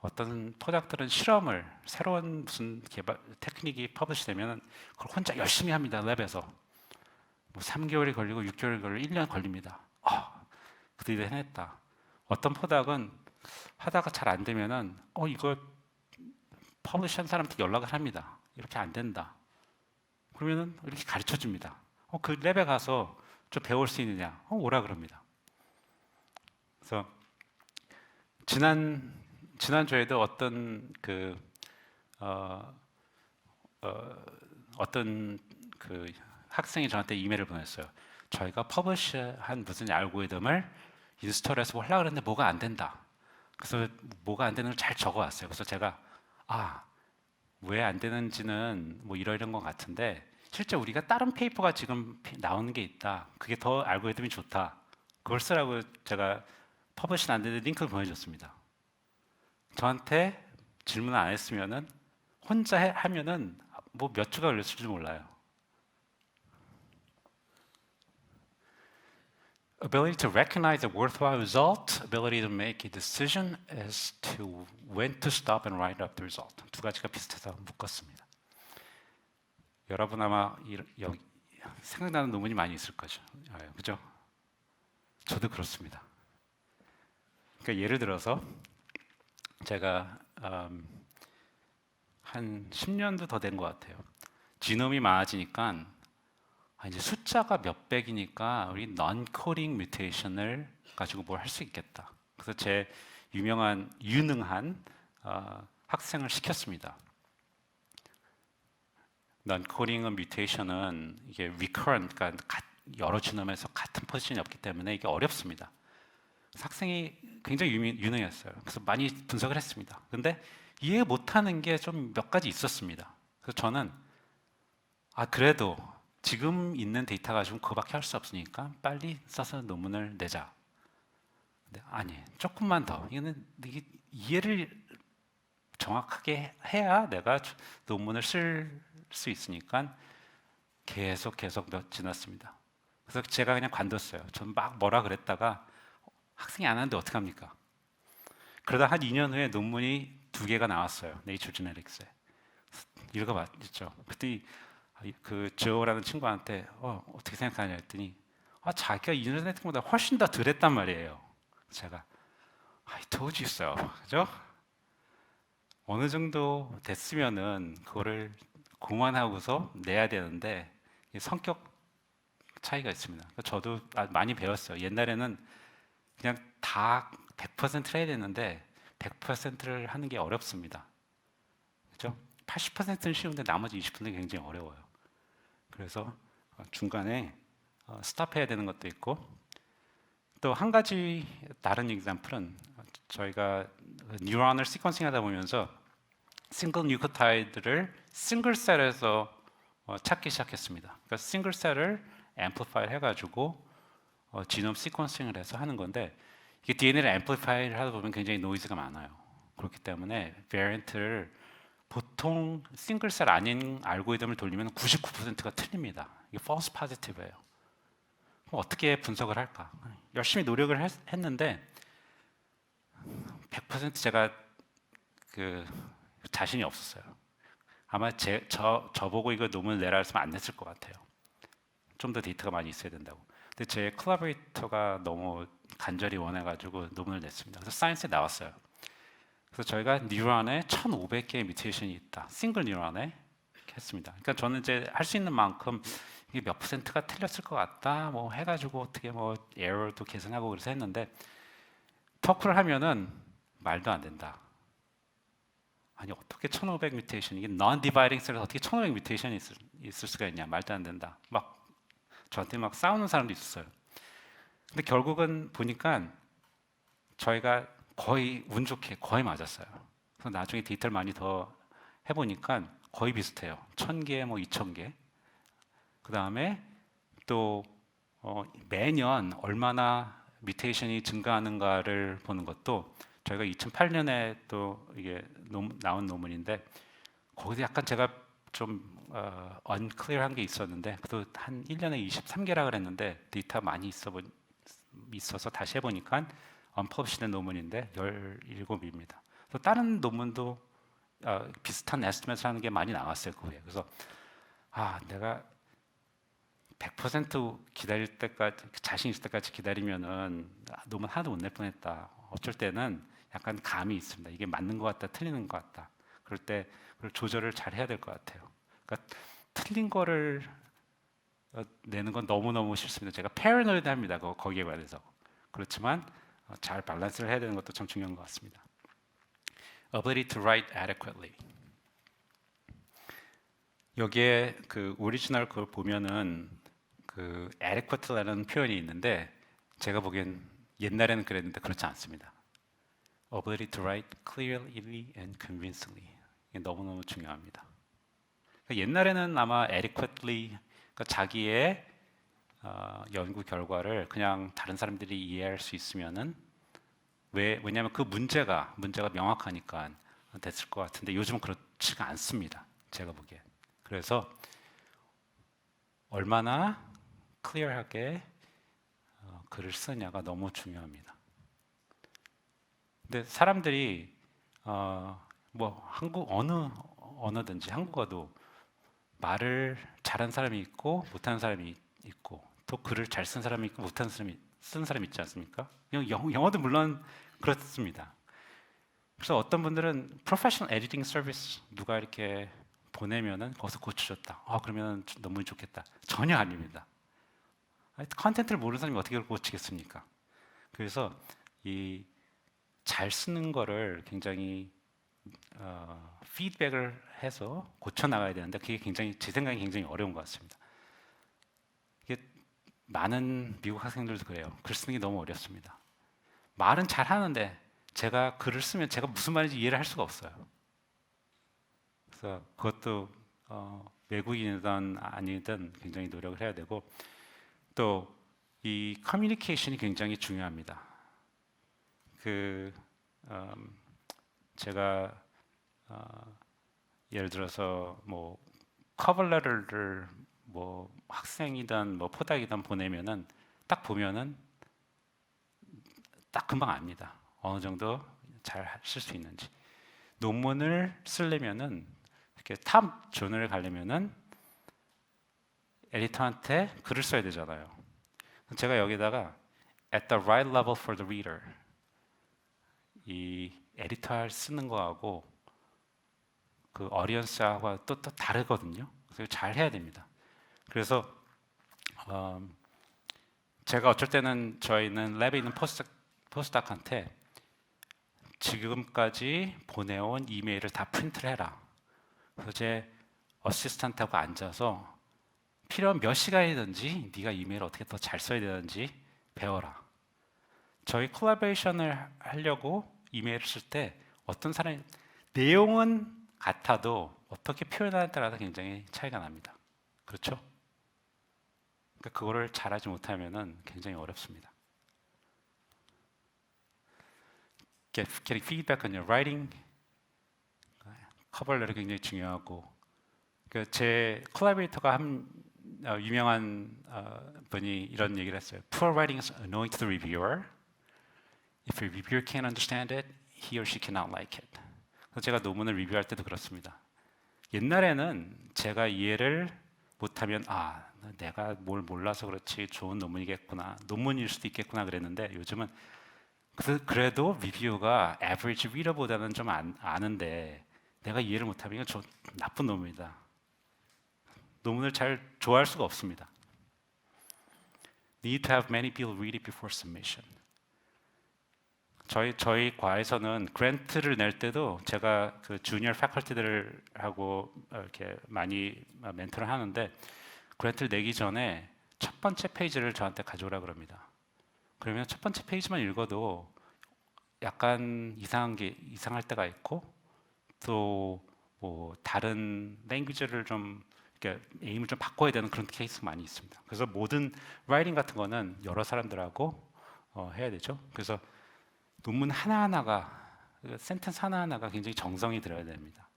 어떤 프로젝트는 새로운 무슨 개발 테크닉이 퍼블리시 되면 그걸 혼자 열심히 합니다. 랩에서 뭐 3개월이 걸리고 6개월이 걸리고 1년 걸립니다. 그들이 해냈다. 어떤 프로젝트는 하다가 잘 안 되면은 이거 퍼블리시한 사람한테 연락을 합니다. 이렇게 안 된다. 그러면은 이렇게 가르쳐 줍니다. 그 랩에 가서 좀 배울 수 있느냐? 오라 그럽니다. 그래서 지난주에도 어떤 어떤 학생이 저한테 이메일을 보냈어요. 저희가 퍼블리시한 무슨 알고리즘을 인스톨해서 하려고 그랬는데 뭐가 안 된다. 그래서 뭐가 안 되는 걸 잘 적어왔어요. 그래서 제가 왜 안 되는지는 뭐 이런 것 같은데 실제 우리가 다른 페이퍼가 지금 나오는 게 있다. 그게 더 알고리즘이 좋다. 그걸 쓰라고 제가 퍼블리시 안 되는 링크를 보내줬습니다. 저한테 질문 안 했으면은 혼자 하면은 뭐 몇 주가 걸렸을지 몰라요. Ability to recognize a worthwhile result, ability to make a decision as to when to stop and write up the result. 두 가지가 비슷해서 묶었습니다. 여러분 아마 여기 생각나는 논문이 많이 있을 거죠. 그죠? 저도 그렇습니다. 그러니까 예를 들어서 제가 한 10년도 더 된 것 같아요. 지놈이 많아지니까 이제 숫자가 몇백이니까 우리 non-coding 뮤테이션을 가지고 뭘 할 수 있겠다. 그래서 제 유능한 학생을 시켰습니다. non-coding 뮤테이션은 이게 recurrent, 그러니까 여러 지놈에서 같은 포지션이 없기 때문에 이게 어렵습니다. 학생이 굉장히 유능했어요. 그래서 많이 분석을 했습니다. 근데 이해 못하는 게 좀 몇 가지 있었습니다. 그래서 저는 그래도 지금 있는 데이터 가지고 그거밖에 할 수 없으니까 빨리 써서 논문을 내자. 근데 아니, 조금만 더. 이게 이해를 정확하게 해야 내가 논문을 쓸 수 있으니까 계속 지났습니다. 그래서 제가 그냥 관뒀어요. 전 막 뭐라 그랬다가 학생이 안 하는데 어떡합니까? 그러다 한 2년 후에 논문이 2개가 나왔어요. 네이처 제네릭스에. 읽어봤죠. 그때 그 조라는 친구한테 어떻게 생각하냐 했더니 자기가 인터넷보다 훨씬 더 덜 했단 말이에요. 제가 I told you so. 그죠? 어느 정도 됐으면은 그거를 그만하고서 내야 되는데 성격 차이가 있습니다. 저도 많이 배웠어요. 옛날에는 그냥 다 100%를 해야 되는데 100%를 하는 게 어렵습니다. 그죠? 80%는 쉬운데 나머지 20%는 굉장히 어려워요. 그래서 중간에 스탑해야 되는 것도 있고 또 한 가지 다른 example은 저희가 뉴런을 시퀀싱 하다 보면서 싱글 뉴클타이드를 싱글 셀에서 찾기 시작했습니다. 그러니까 싱글 셀을 앰플리파이 해가지고 지놈 시퀀싱을 해서 하는 건데 이게 DNA를 앰플리파이를 하다 보면 굉장히 노이즈가 많아요. 그렇기 때문에 베리언트를 보통 싱글 셀 아닌 알고리즘을 돌리면 99%가 틀립니다. 이게 false positive예요. 그럼 어떻게 분석을 할까? 열심히 노력을 했는데 100% 제가 자신이 없었어요. 아마 저보고 이거 논문을 내라 했으면 안 냈을 것 같아요. 좀 더 데이터가 많이 있어야 된다고. 근데 제 콜라보레이터가 너무 간절히 원해가지고 논문을 냈습니다. 그래서 사이언스에 나왔어요. 그래서 저희가 뉴런에 1,500개의 뮤테이션이 있다. 싱글 뉴런에 이렇게 했습니다. 그러니까 저는 이제 할 수 있는 만큼 이게 몇 %가 틀렸을 것 같다. 뭐 해가지고 어떻게 뭐 에러도 계산하고 그래서 했는데 토크를 하면은 말도 안 된다. 아니 어떻게 1,500 뮤테이션 이게 non-dividing 셀에서 어떻게 1,500 뮤테이션이 있을 수가 있냐. 말도 안 된다. 막 저한테 막 싸우는 사람도 있었어요. 근데 결국은 보니까 저희가 거의 운 좋게 거의 맞았어요. 그래서 나중에 데이터를 많이 더 해보니까 거의 비슷해요. 1,000개, 뭐 2,000개. 그 다음에 또 매년 얼마나 뮤테이션이 증가하는가를 보는 것도 저희가 2008년에 또 이게 나온 논문인데 거기서 약간 제가 좀 unclear한 게 있었는데 그래도 한 1년에 23개라 그랬는데 데이터 많이 있어서 다시 해보니까 unpublished 논문인데 17입니다. 그래서 다른 논문도 비슷한 에스티메이트 하는 게 많이 나왔어요 그 후에. 그래서 내가 100% 기다릴 때까지 자신 있을 때까지 기다리면은 논문 하나도 못 낼 뻔했다. 어쩔 때는 약간 감이 있습니다. 이게 맞는 것 같다, 틀리는 것 같다. 그럴 때 그걸 조절을 잘 해야 될 것 같아요. 그러니까 틀린 거를 내는 건 너무너무 싫습니다. 제가 패러노이드합니다. 거기에 관해서. 그렇지만 잘 밸런스를 해야 되는 것도 참 중요한 것 같습니다. Ability to write adequately. 여기에 그 오리지널 그걸 보면은 그 adequate라는 표현이 있는데 제가 보기엔 옛날에는 그랬는데 그렇지 않습니다. ability to write clearly and convincingly 이게 너무너무 중요합니다. 그러니까 옛날에는 아마 adequately 그러니까 자기의 연구 결과를 그냥 다른 사람들이 이해할 수 있으면은 왜냐하면 그 문제가 명확하니까 됐을 것 같은데 요즘은 그렇지가 않습니다. 제가 보기엔. 그래서 얼마나 클리어하게 글을 쓰냐가 너무 중요합니다. 근데 사람들이 뭐 어느 언어든지 한국어도 말을 잘하는 사람이 있고 못하는 사람이 있고 또 글을 잘 쓴 사람이 있고 못하는 사람이 쓴 사람이 있지 않습니까? 영어도 물론 그렇습니다. 그래서 어떤 분들은 프로페셔널 에디팅 서비스 누가 이렇게 보내면은 거기서 고쳐줬다. 그러면 너무 좋겠다. 전혀 아닙니다. 컨텐츠를 모르는 사람이 어떻게 그걸 고치겠습니까? 그래서 이 잘 쓰는 거를 굉장히 피드백을 해서 고쳐 나가야 되는데 그게 제 생각에 굉장히 어려운 것 같습니다. 이게 많은 미국 학생들도 그래요. 글 쓰는 게 너무 어렵습니다. 말은 잘 하는데 제가 글을 쓰면 제가 무슨 말인지 이해를 할 수가 없어요. 그래서 그것도 외국인이든 아니든 굉장히 노력을 해야 되고 또 이 커뮤니케이션이 굉장히 중요합니다. 제가 예를 들어서 뭐 커버레터를 뭐 학생이든 뭐 포닥이든 보내면은 딱 보면은 딱 금방 압니다. 어느 정도 잘 쓸 수 있는지. 논문을 쓰려면은 이렇게 탑 저널을 가려면은 에디터한테 글을 써야 되잖아요. 제가 여기다가 at the right level for the reader 이 에디터 쓰는 거하고 그 어리언스하고 또 다르거든요. 그래서 잘 해야 됩니다. 그래서 제가 어쩔 때는 저희는 랩에 있는 포스닥한테 지금까지 보내온 이메일을 다 프린트를 해라. 그래서 제 어시스턴트하고 앉아서 필요한 몇 시간이든지 네가 이메일을 어떻게 더 잘 써야 되는지 배워라. 저희 콜라보레이션을 하려고 이메일을 쓸 때 어떤 사람이 내용은 같아도 어떻게 표현하느냐에 따라서 굉장히 차이가 납니다. 그렇죠? 그러니까 그거를 잘하지 못하면은 굉장히 어렵습니다. Getting feedback on your writing, 커버레터가 굉장히 중요하고 제 콜라보레이터가 한 유명한 분이 이런 얘기를 했어요. Poor writing is annoying to the reviewer. If a reviewer can't understand it, he or she cannot like it. 그래서 제가 논문을 리뷰할 때도 그렇습니다. 옛날에는 제가 이해를 못하면 내가 뭘 몰라서 그렇지 좋은 논문이겠구나, 논문일 수도 있겠구나 그랬는데 요즘은 그래도 리뷰가 average reader보다는 좀 아는데 내가 이해를 못하면 이건 나쁜 논문이다. 논문을 잘 좋아할 수가 없습니다. Need to have many people read it before submission. 저희 과에서는 그랜트를 낼 때도 제가 그 주니어 패컬티들하고 이렇게 많이 멘토를 하는데 그랜트를 내기 전에 첫 번째 페이지를 저한테 가져오라 그럽니다. 그러면 첫 번째 페이지만 읽어도 약간 이상할 때가 있고 또 뭐 다른 랭귀지를 좀 이렇게 에임을 좀 바꿔야 되는 그런 케이스가 많이 있습니다. 그래서 모든 라이팅 같은 거는 여러 사람들하고 해야 되죠. 그래서 논문 하나하나가 센텐스 하나하나가 굉장히 정성이 들어야 됩니다.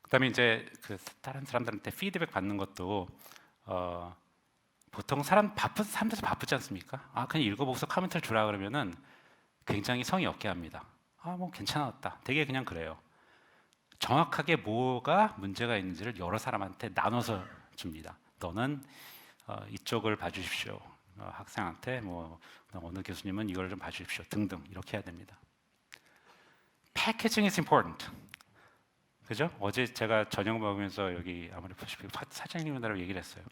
그다음에 이제 다른 사람들한테 피드백 받는 것도 보통 사람들 바쁘지 않습니까? 그냥 읽어보고서 코멘트를 주라 그러면은 굉장히 성의 없게 합니다. 뭐 괜찮았다. 되게 그냥 그래요. 정확하게 뭐가 문제가 있는지를 여러 사람한테 나눠서 줍니다. 너는 이쪽을 봐주십시오. 학생한테 뭐 어느 교수님은 이걸 좀 봐주십시오. 등등 이렇게 해야 됩니다. Packaging is important. 그죠? 어제 제가 저녁 먹으면서 여기 아무래도 사장님하고 얘기를 했어요.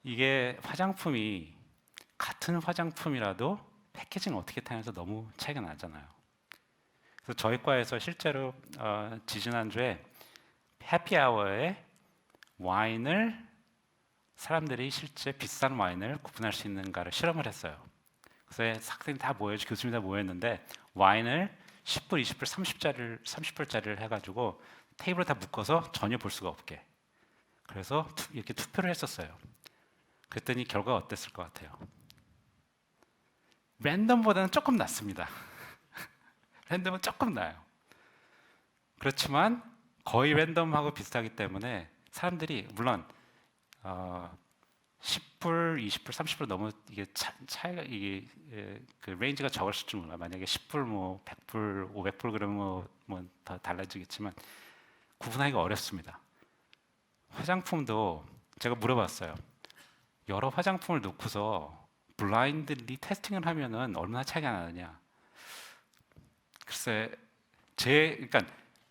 이게 화장품이 같은 화장품이라도 패키징 어떻게 타면서 너무 차이가 나잖아요. 그래서 저희 과에서 실제로 지지난주에 해피아워에 와인을 사람들이 실제 비싼 와인을 구분할 수 있는가를 실험을 했어요. 그래서 학생이 다 모여서 교수님이 다 모였는데 와인을 10불, 20불, 30불짜리를 해가지고 테이블에 다 묶어서 전혀 볼 수가 없게. 그래서 이렇게 투표를 했었어요. 그랬더니 결과가 어땠을 것 같아요? 랜덤보다는 조금 낫습니다. 랜덤은 조금 나아요. 그렇지만 거의 랜덤하고 비슷하기 때문에 사람들이 물론 10불, 20불, 30불 너무 이게 차이가 이게 그 레인지가 적을 줄 몰라. 만약에 10불, 뭐 100불, 500불 그러면 뭐 더 달라지겠지만 구분하기가 어렵습니다. 화장품도 제가 물어봤어요. 여러 화장품을 놓고서 블라인드리 테스팅을 하면은 얼마나 차이가 나느냐. 글쎄, 그러니까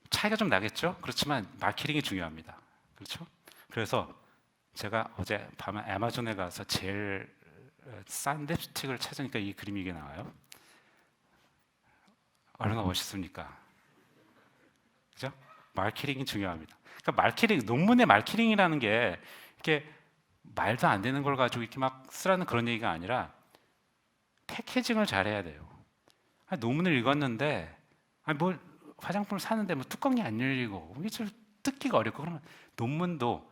차이가 좀 나겠죠. 그렇지만 마케팅이 중요합니다. 그렇죠? 그래서 제가 어제 밤에 아마존에 가서 제일 싼 립스틱을 찾으니까 이 그림이 이게 나와요. 얼마나 멋있습니까? 그죠? 마케팅이 중요합니다. 그러니까 논문의 마케팅이라는 게 이렇게 말도 안 되는 걸 가지고 이렇게 막 쓰라는 그런 얘기가 아니라 패키징을 잘해야 돼요. 논문을 읽었는데, 뭐 화장품을 사는데 뭐 뚜껑이 안 열리고 이게 좀 뜯기가 어렵고 그러면 논문도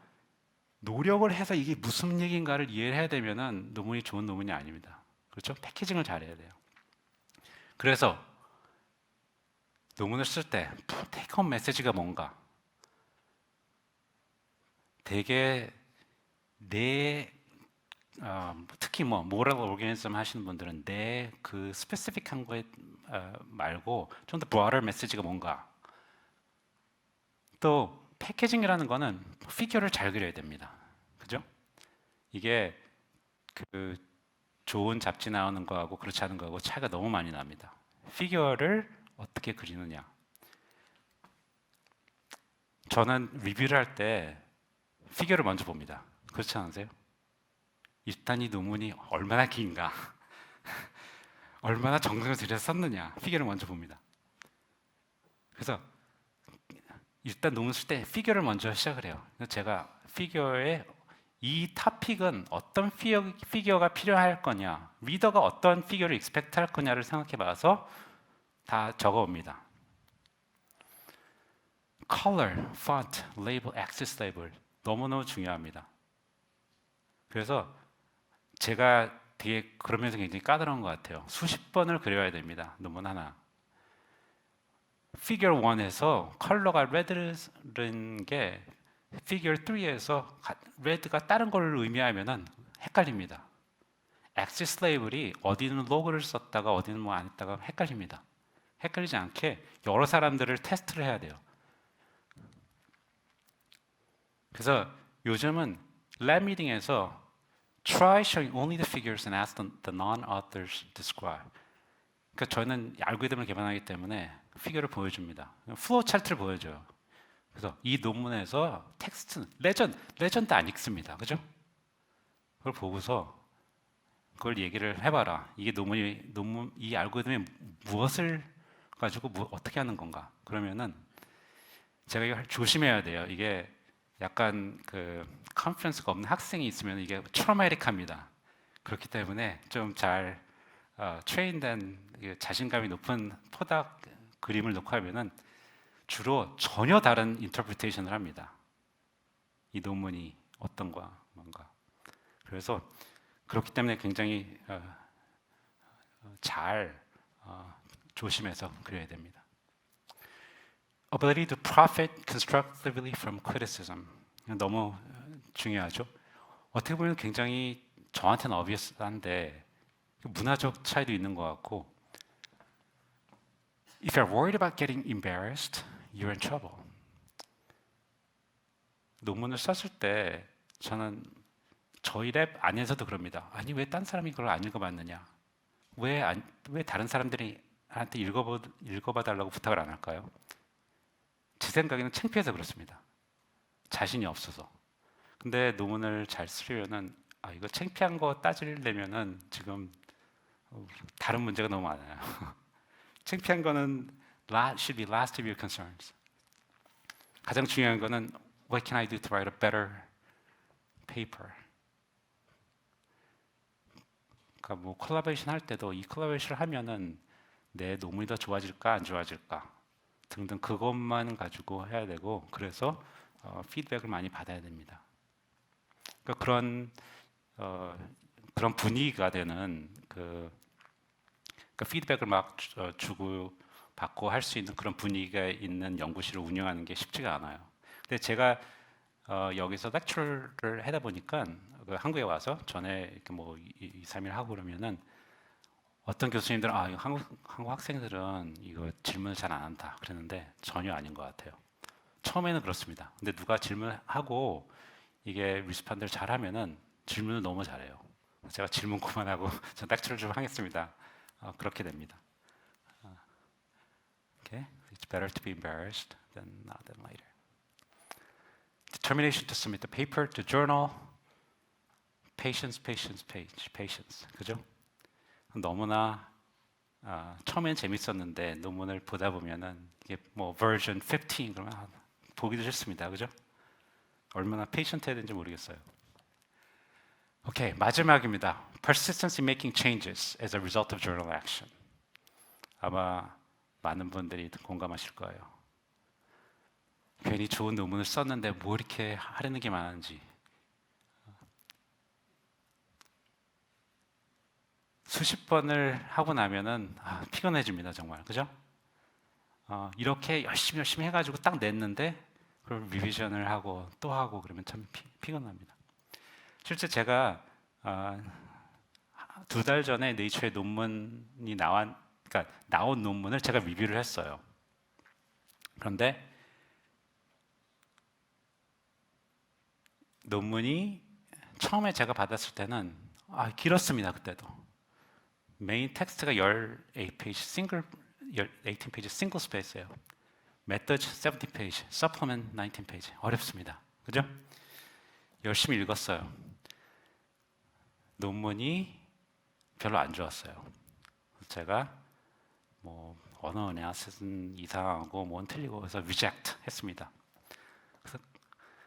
노력을 해서 이게 무슨 얘기인가를 이해해야 되면은 논문이 좋은 논문이 아닙니다. 그렇죠? 패키징을 잘해야 돼요. 그래서 논문을 쓸 때 테이크홈 메시지가 뭔가 되게 특히 뭐 모럴 오르가니즘 하시는 분들은 내 그 스페시픽한 거에 말고 좀 더 브로더 메시지가 뭔가. 또 패키징이라는 거는 피규어를 잘 그려야 됩니다. 그죠? 이게 그 좋은 잡지 나오는 거하고 그렇지 않은 거하고 차이가 너무 많이 납니다. 피규어를 어떻게 그리느냐. 저는 리뷰를 할 때 피규어를 먼저 봅니다. 그렇지 않으세요? 일단 이 논문이 얼마나 긴가, 얼마나 정성을 들여서 썼느냐, 피규어를 먼저 봅니다. 그래서 일단 논문 쓸 때 피규어를 먼저 시작을 해요. 제가 피규어의 이 토픽은 어떤 피규어가 필요할 거냐, 리더가 어떤 피규어를 익스펙트 할 거냐를 생각해 봐서 다 적어 옵니다. color, font, label, axis label 너무너무 중요합니다. 그래서 제가 되게 그러면서 굉장히 까다로운 것 같아요. 수십 번을 그려야 됩니다. 논문 하나. 피규어 1에서 컬러가 레드는 게 피규어 3에서 레드가 다른 걸 의미하면은 헷갈립니다. 액시스 레이블이 어디는 로고를 썼다가 어디는 뭐 안 했다가 헷갈립니다. 헷갈리지 않게 여러 사람들을 테스트를 해야 돼요. 그래서 요즘은 랩 미팅에서 try showing only the figures and ask the non-authors describe. 그러니까 저는 알고리즘을 개발하기 때문에 피규어를 보여줍니다. 플로우 차트를 보여줘요. 그래서 이 논문에서 텍스트, 레전드 안 읽습니다. 그죠? 그걸 보고서 그걸 얘기를 해봐라. 이게 이 알고리즘이 무엇을 가지고 어떻게 하는 건가? 그러면은 제가 이걸 조심해야 돼요. 이게 약간 그 컨퍼런스가 없는 학생이 있으면 이게 트라우마틱합니다. 그렇기 때문에 좀 잘 트레인된 자신감이 높은 포닥 그림을 놓고 하면은 주로 전혀 다른 인터프리테이션을 합니다. 이 논문이 어떤 거 뭔가. 그래서 그렇기 때문에 굉장히 잘 조심해서 그려야 됩니다. Ability to profit constructively from criticism 너무 중요하죠. 어떻게 보면 굉장히 저한테는 obvious한데 문화적 차이도 있는 것 같고 If you're worried about getting embarrassed, you're in trouble. 논문을 썼을 때 저는 저희 랩 안에서도 그럽니다. 아니 왜 딴 사람이 그걸 안 읽어봤느냐? 왜 다른 사람들이 한테 읽어봐 달라고 부탁을 안 할까요? 제 생각에는 창피해서 그렇습니다. 자신이 없어서. 근데 논문을 잘 쓰려면은 이거 창피한 거 따지려면은 지금 다른 문제가 너무 많아요. 창피한 거는 should be last of your concerns. 가장 중요한 거는 What can I do to write a better paper? 그러니까 뭐 콜라보레이션 할 때도 이 콜라보레이션을 하면은 내 논문이 더 좋아질까 안 좋아질까 등등 그것만 가지고 해야 되고 그래서 피드백을 많이 받아야 됩니다. 그러니까 그런 분위기가 되는 그러니까 피드백을 막 주고 받고 할 수 있는 그런 분위기가 있는 연구실을 운영하는 게 쉽지가 않아요. 근데 제가 여기서 렉처를 하다 보니까 한국에 와서 전에 이렇게 뭐 2, 3일 하고 그러면은 어떤 교수님들은 이거 한국 학생들은 이거 질문을 잘 안 한다 그랬는데 전혀 아닌 것 같아요. 처음에는 그렇습니다. 근데 누가 질문하고 이게 리스폰드를 잘하면은 질문을 너무 잘해요. 제가 질문 그만하고 전 렉처를 좀 하겠습니다. 그렇게 됩니다. Okay, it's better to be embarrassed than not than later. Determination to submit the paper to journal. Patience. 그죠? 너무나 처음엔 재밌었는데 논문을 보다 보면은 이게 뭐 version 15 그러면 보기도 싫습니다. 그죠? 얼마나 patient해야 되는지 모르겠어요. 오케이, 마지막입니다. Persistence in making changes as a result of journal action. 아마 많은 분들이 공감하실 거예요. 괜히 좋은 논문을 썼는데 뭐 이렇게 하려는 게 많은지 수십 번을 하고 나면은 피곤해집니다. 정말 그죠? 이렇게 열심히 해가지고 딱 냈는데 그걸 리비전을 하고 또 하고 그러면 참 피곤합니다. 실제 제가 2달 전에 네이처의 논문이 나온 논문을 제가 리뷰를 했어요. 그런데 논문이 처음에 제가 받았을 때는 길었습니다. 그때도 메인 텍스트가 18페이지 싱글 스페이스예요. Methods 70페이지, Supplement 19페이지. 어렵습니다. 그죠? 열심히 읽었어요. 논문이 별로 안 좋았어요. 제가 뭐 언어 에나리시스는 이상하고 뭔 틀리고 해서 리젝트 했습니다.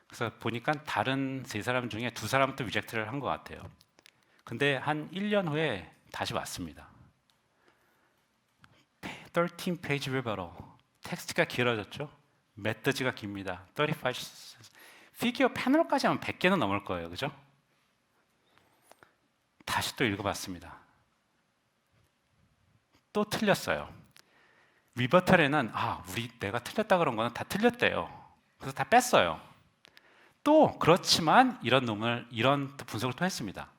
그래서 보니까 다른 3사람 중에 2사람은 또 리젝트를 한 것 같아요. 근데 한 1년 후에 다시 왔습니다. 13페이지 리버럴. 텍스트가 길어졌죠? 메시지가 깁니다. 35 피규어 패널까지 하면 100개는 넘을 거예요. 그죠? 다시 또 읽어봤습니다. 또 틀렸어요. 리버털에는 내가 틀렸다 그런 거는 다 틀렸대요. 그래서 다 뺐어요. 또 그렇지만 이런 분석을 또 했습니다.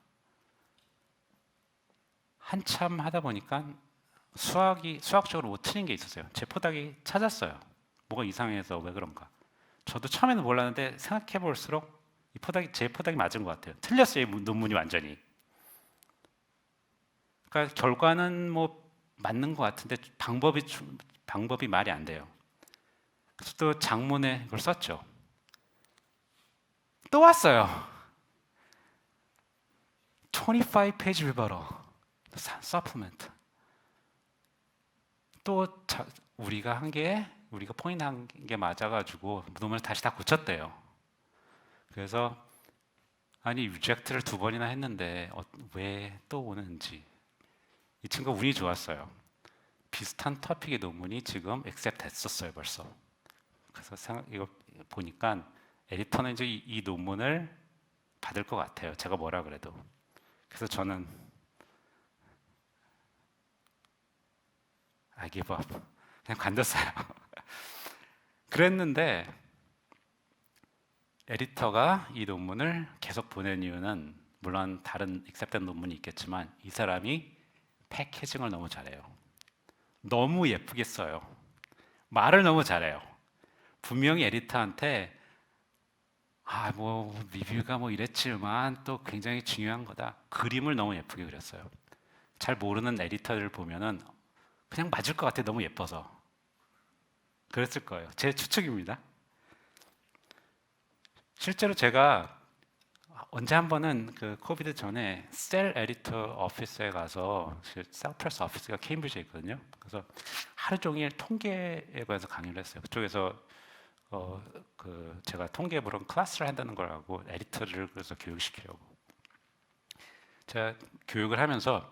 한참 하다 보니까 수학적으로 못 틀린 게 있었어요. 제 포닥이 찾았어요. 뭐가 이상해서 왜 그런가. 저도 처음에는 몰랐는데 생각해 볼수록 제 포닥이 맞은 것 같아요. 틀렸어요. 논문이 완전히. 그러니까 결과는 뭐 맞는 것 같은데 방법이 말이 안 돼요. 그래서 또 장문에 그걸 썼죠. 또 왔어요. 25페이지 리버럴, 서플멘트. 또 우리가 포인트 한 게 맞아가지고 논문을 다시 다 고쳤대요. 그래서 리젝트를 2번이나 했는데 왜 또 오는지. 이 친구가 운이 좋았어요. 비슷한 토픽의 논문이 지금 액셉트 됐었어요 벌써. 그래서 이거 보니까 에디터는 이제 이 논문을 받을 것 같아요. 제가 뭐라 그래도. 그래서 저는 I give up. 그냥 관뒀어요. 그랬는데 에디터가 이 논문을 계속 보낸 이유는 물론 다른 액셉트된 논문이 있겠지만 이 사람이 패키징을 너무 잘해요. 너무 예쁘게 써요. 말을 너무 잘해요. 분명히 에디터한테 뭐 리뷰가 뭐 이랬지만 또 굉장히 중요한 거다. 그림을 너무 예쁘게 그렸어요. 잘 모르는 에디터를 보면은 그냥 맞을 것 같아. 너무 예뻐서. 그랬을 거예요. 제 추측입니다. 실제로 제가 언제 한 번은 그 코비드 전에 셀 에디터 오피스에 가서 셀 프레스 오피스가 케임브리지에 있거든요. 그래서 하루 종일 통계에 관해서 강의를 했어요. 그쪽에서 제가 통계 부른 클래스를 한다는 걸 알고 에디터를 그래서 교육시키려고 제가 교육을 하면서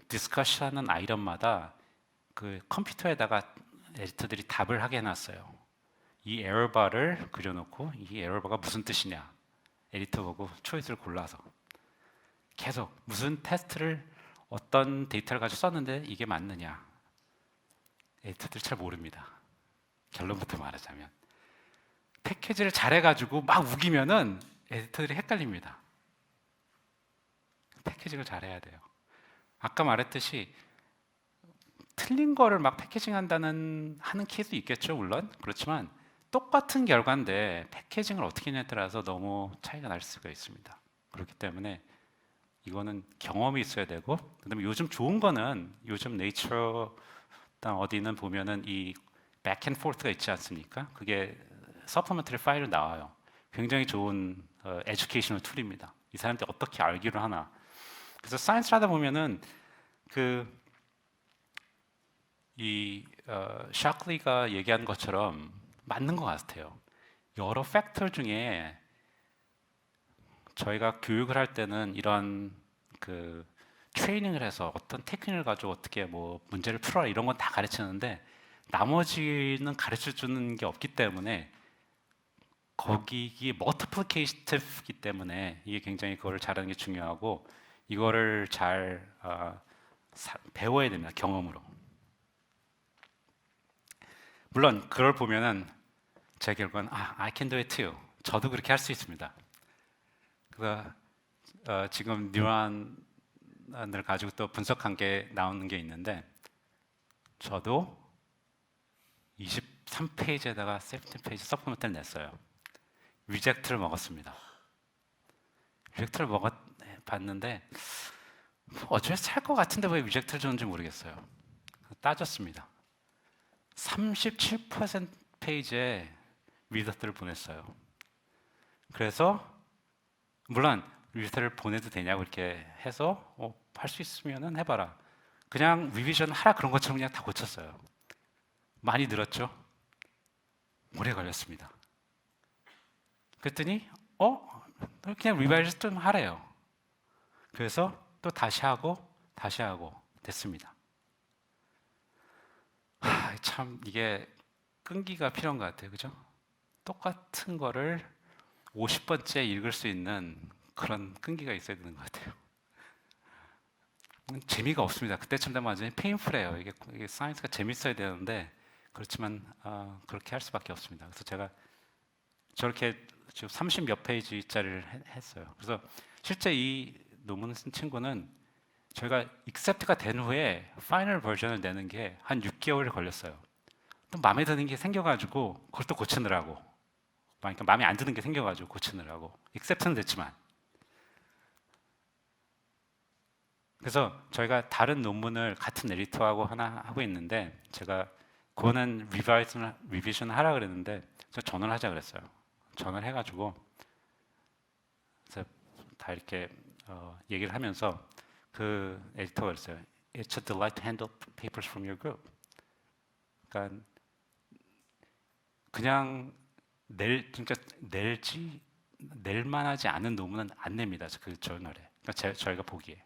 디스커션하는 아이템마다 그 컴퓨터에다가 에디터들이 답을 하게 해놨어요. 이 에러바를 그려놓고 이 에러바가 무슨 뜻이냐 에디터 보고 초이스를 골라서 계속 무슨 테스트를 어떤 데이터를 가지고 썼는데 이게 맞느냐 에디터들 잘 모릅니다. 결론부터 말하자면 패키지를 잘해가지고 막 우기면은 에디터들이 헷갈립니다. 패키징을 잘해야 돼요. 아까 말했듯이 틀린 거를 막 패키징한다는 하는 케이스도 있겠죠, 물론. 그렇지만 똑같은 결과인데 패키징을 어떻게 했냐에 따라서 너무 차이가 날 수가 있습니다. 그렇기 때문에 이거는 경험이 있어야 되고, 그다음에 요즘 좋은 거는 요즘 네이처 어디는 보면은 이 백앤포스가 있지 않습니까? 그게 서포먼터리 파일로 나와요. 굉장히 좋은 에듀케이셔널 툴입니다. 이 사람들이 어떻게 알기를 하나. 그래서 사이언스를 하다 보면은 샤클리가 얘기한 것처럼 맞는 것 같아요. 여러 팩터 중에 저희가 교육을 할 때는 이런 트레이닝을 해서 어떤 테크닉을 가지고 어떻게 뭐 문제를 풀어라 이런 건 다 가르치는데 나머지는 가르쳐 주는 게 없기 때문에 이게 멀티플리케이티브이기 때문에 이게 굉장히 그걸 잘하는 게 중요하고 이거를 잘 배워야 됩니다. 경험으로. 물론 그걸 보면은 제 결과는 I can do it too. 저도 그렇게 할 수 있습니다. 그래서 지금 뉴런을 가지고 또 분석한 게 나오는 게 있는데 저도 23페이지에다가 17페이지 서포먼트를 냈어요. 리젝트를 먹었습니다. 리젝트를 봤는데 어쩔 것 같은데 왜 리젝트를 줬는지 모르겠어요. 따졌습니다. 37%페이지에 리젝트를 보냈어요. 그래서 물론 리젝트를 보내도 되냐고 이렇게 해서 할 수 있으면 해봐라. 그냥 리비전 하라 그런 것처럼 그냥 다 고쳤어요. 많이 늘었죠? 오래 걸렸습니다. 그랬더니 그냥 리바이즈 좀 하래요. 그래서 또 다시 하고 됐습니다. 참 이게 끈기가 필요한 것 같아요. 그죠? 똑같은 거를 50번째 읽을 수 있는 그런 끈기가 있어야 되는 것 같아요. 재미가 없습니다. 그때쯤 되면 완전히 페인풀해요. 이게 사이언스가 재밌어야 되는데 그렇지만 그렇게 할 수밖에 없습니다. 그래서 제가 저렇게 지금 30몇 페이지짜리를 했어요. 그래서 실제 이 논문을 쓴 친구는 저희가 익셉트가 된 후에 파이널 버전을 내는 게 한 6개월이 걸렸어요. 또 마음에 드는 게 생겨가지고 그걸 또 고치느라고, 그러니까 마음에 안 드는 게 생겨가지고 고치느라고. 익셉트는 됐지만. 그래서 저희가 다른 논문을 같은 에디터하고 하나 하고 있는데 제가 그거는 리비전 하라 그랬는데 저 전화를 하자 그랬어요. 전화를 해가지고 그래서 다 이렇게 얘기를 하면서 그 에디터가 그랬어요. It's a delight to handle papers from your group. 그러니까 그냥 낼 만하지 않은 논문은 안 냅니다. 그 저널에. 그러니까 저희가 보기에.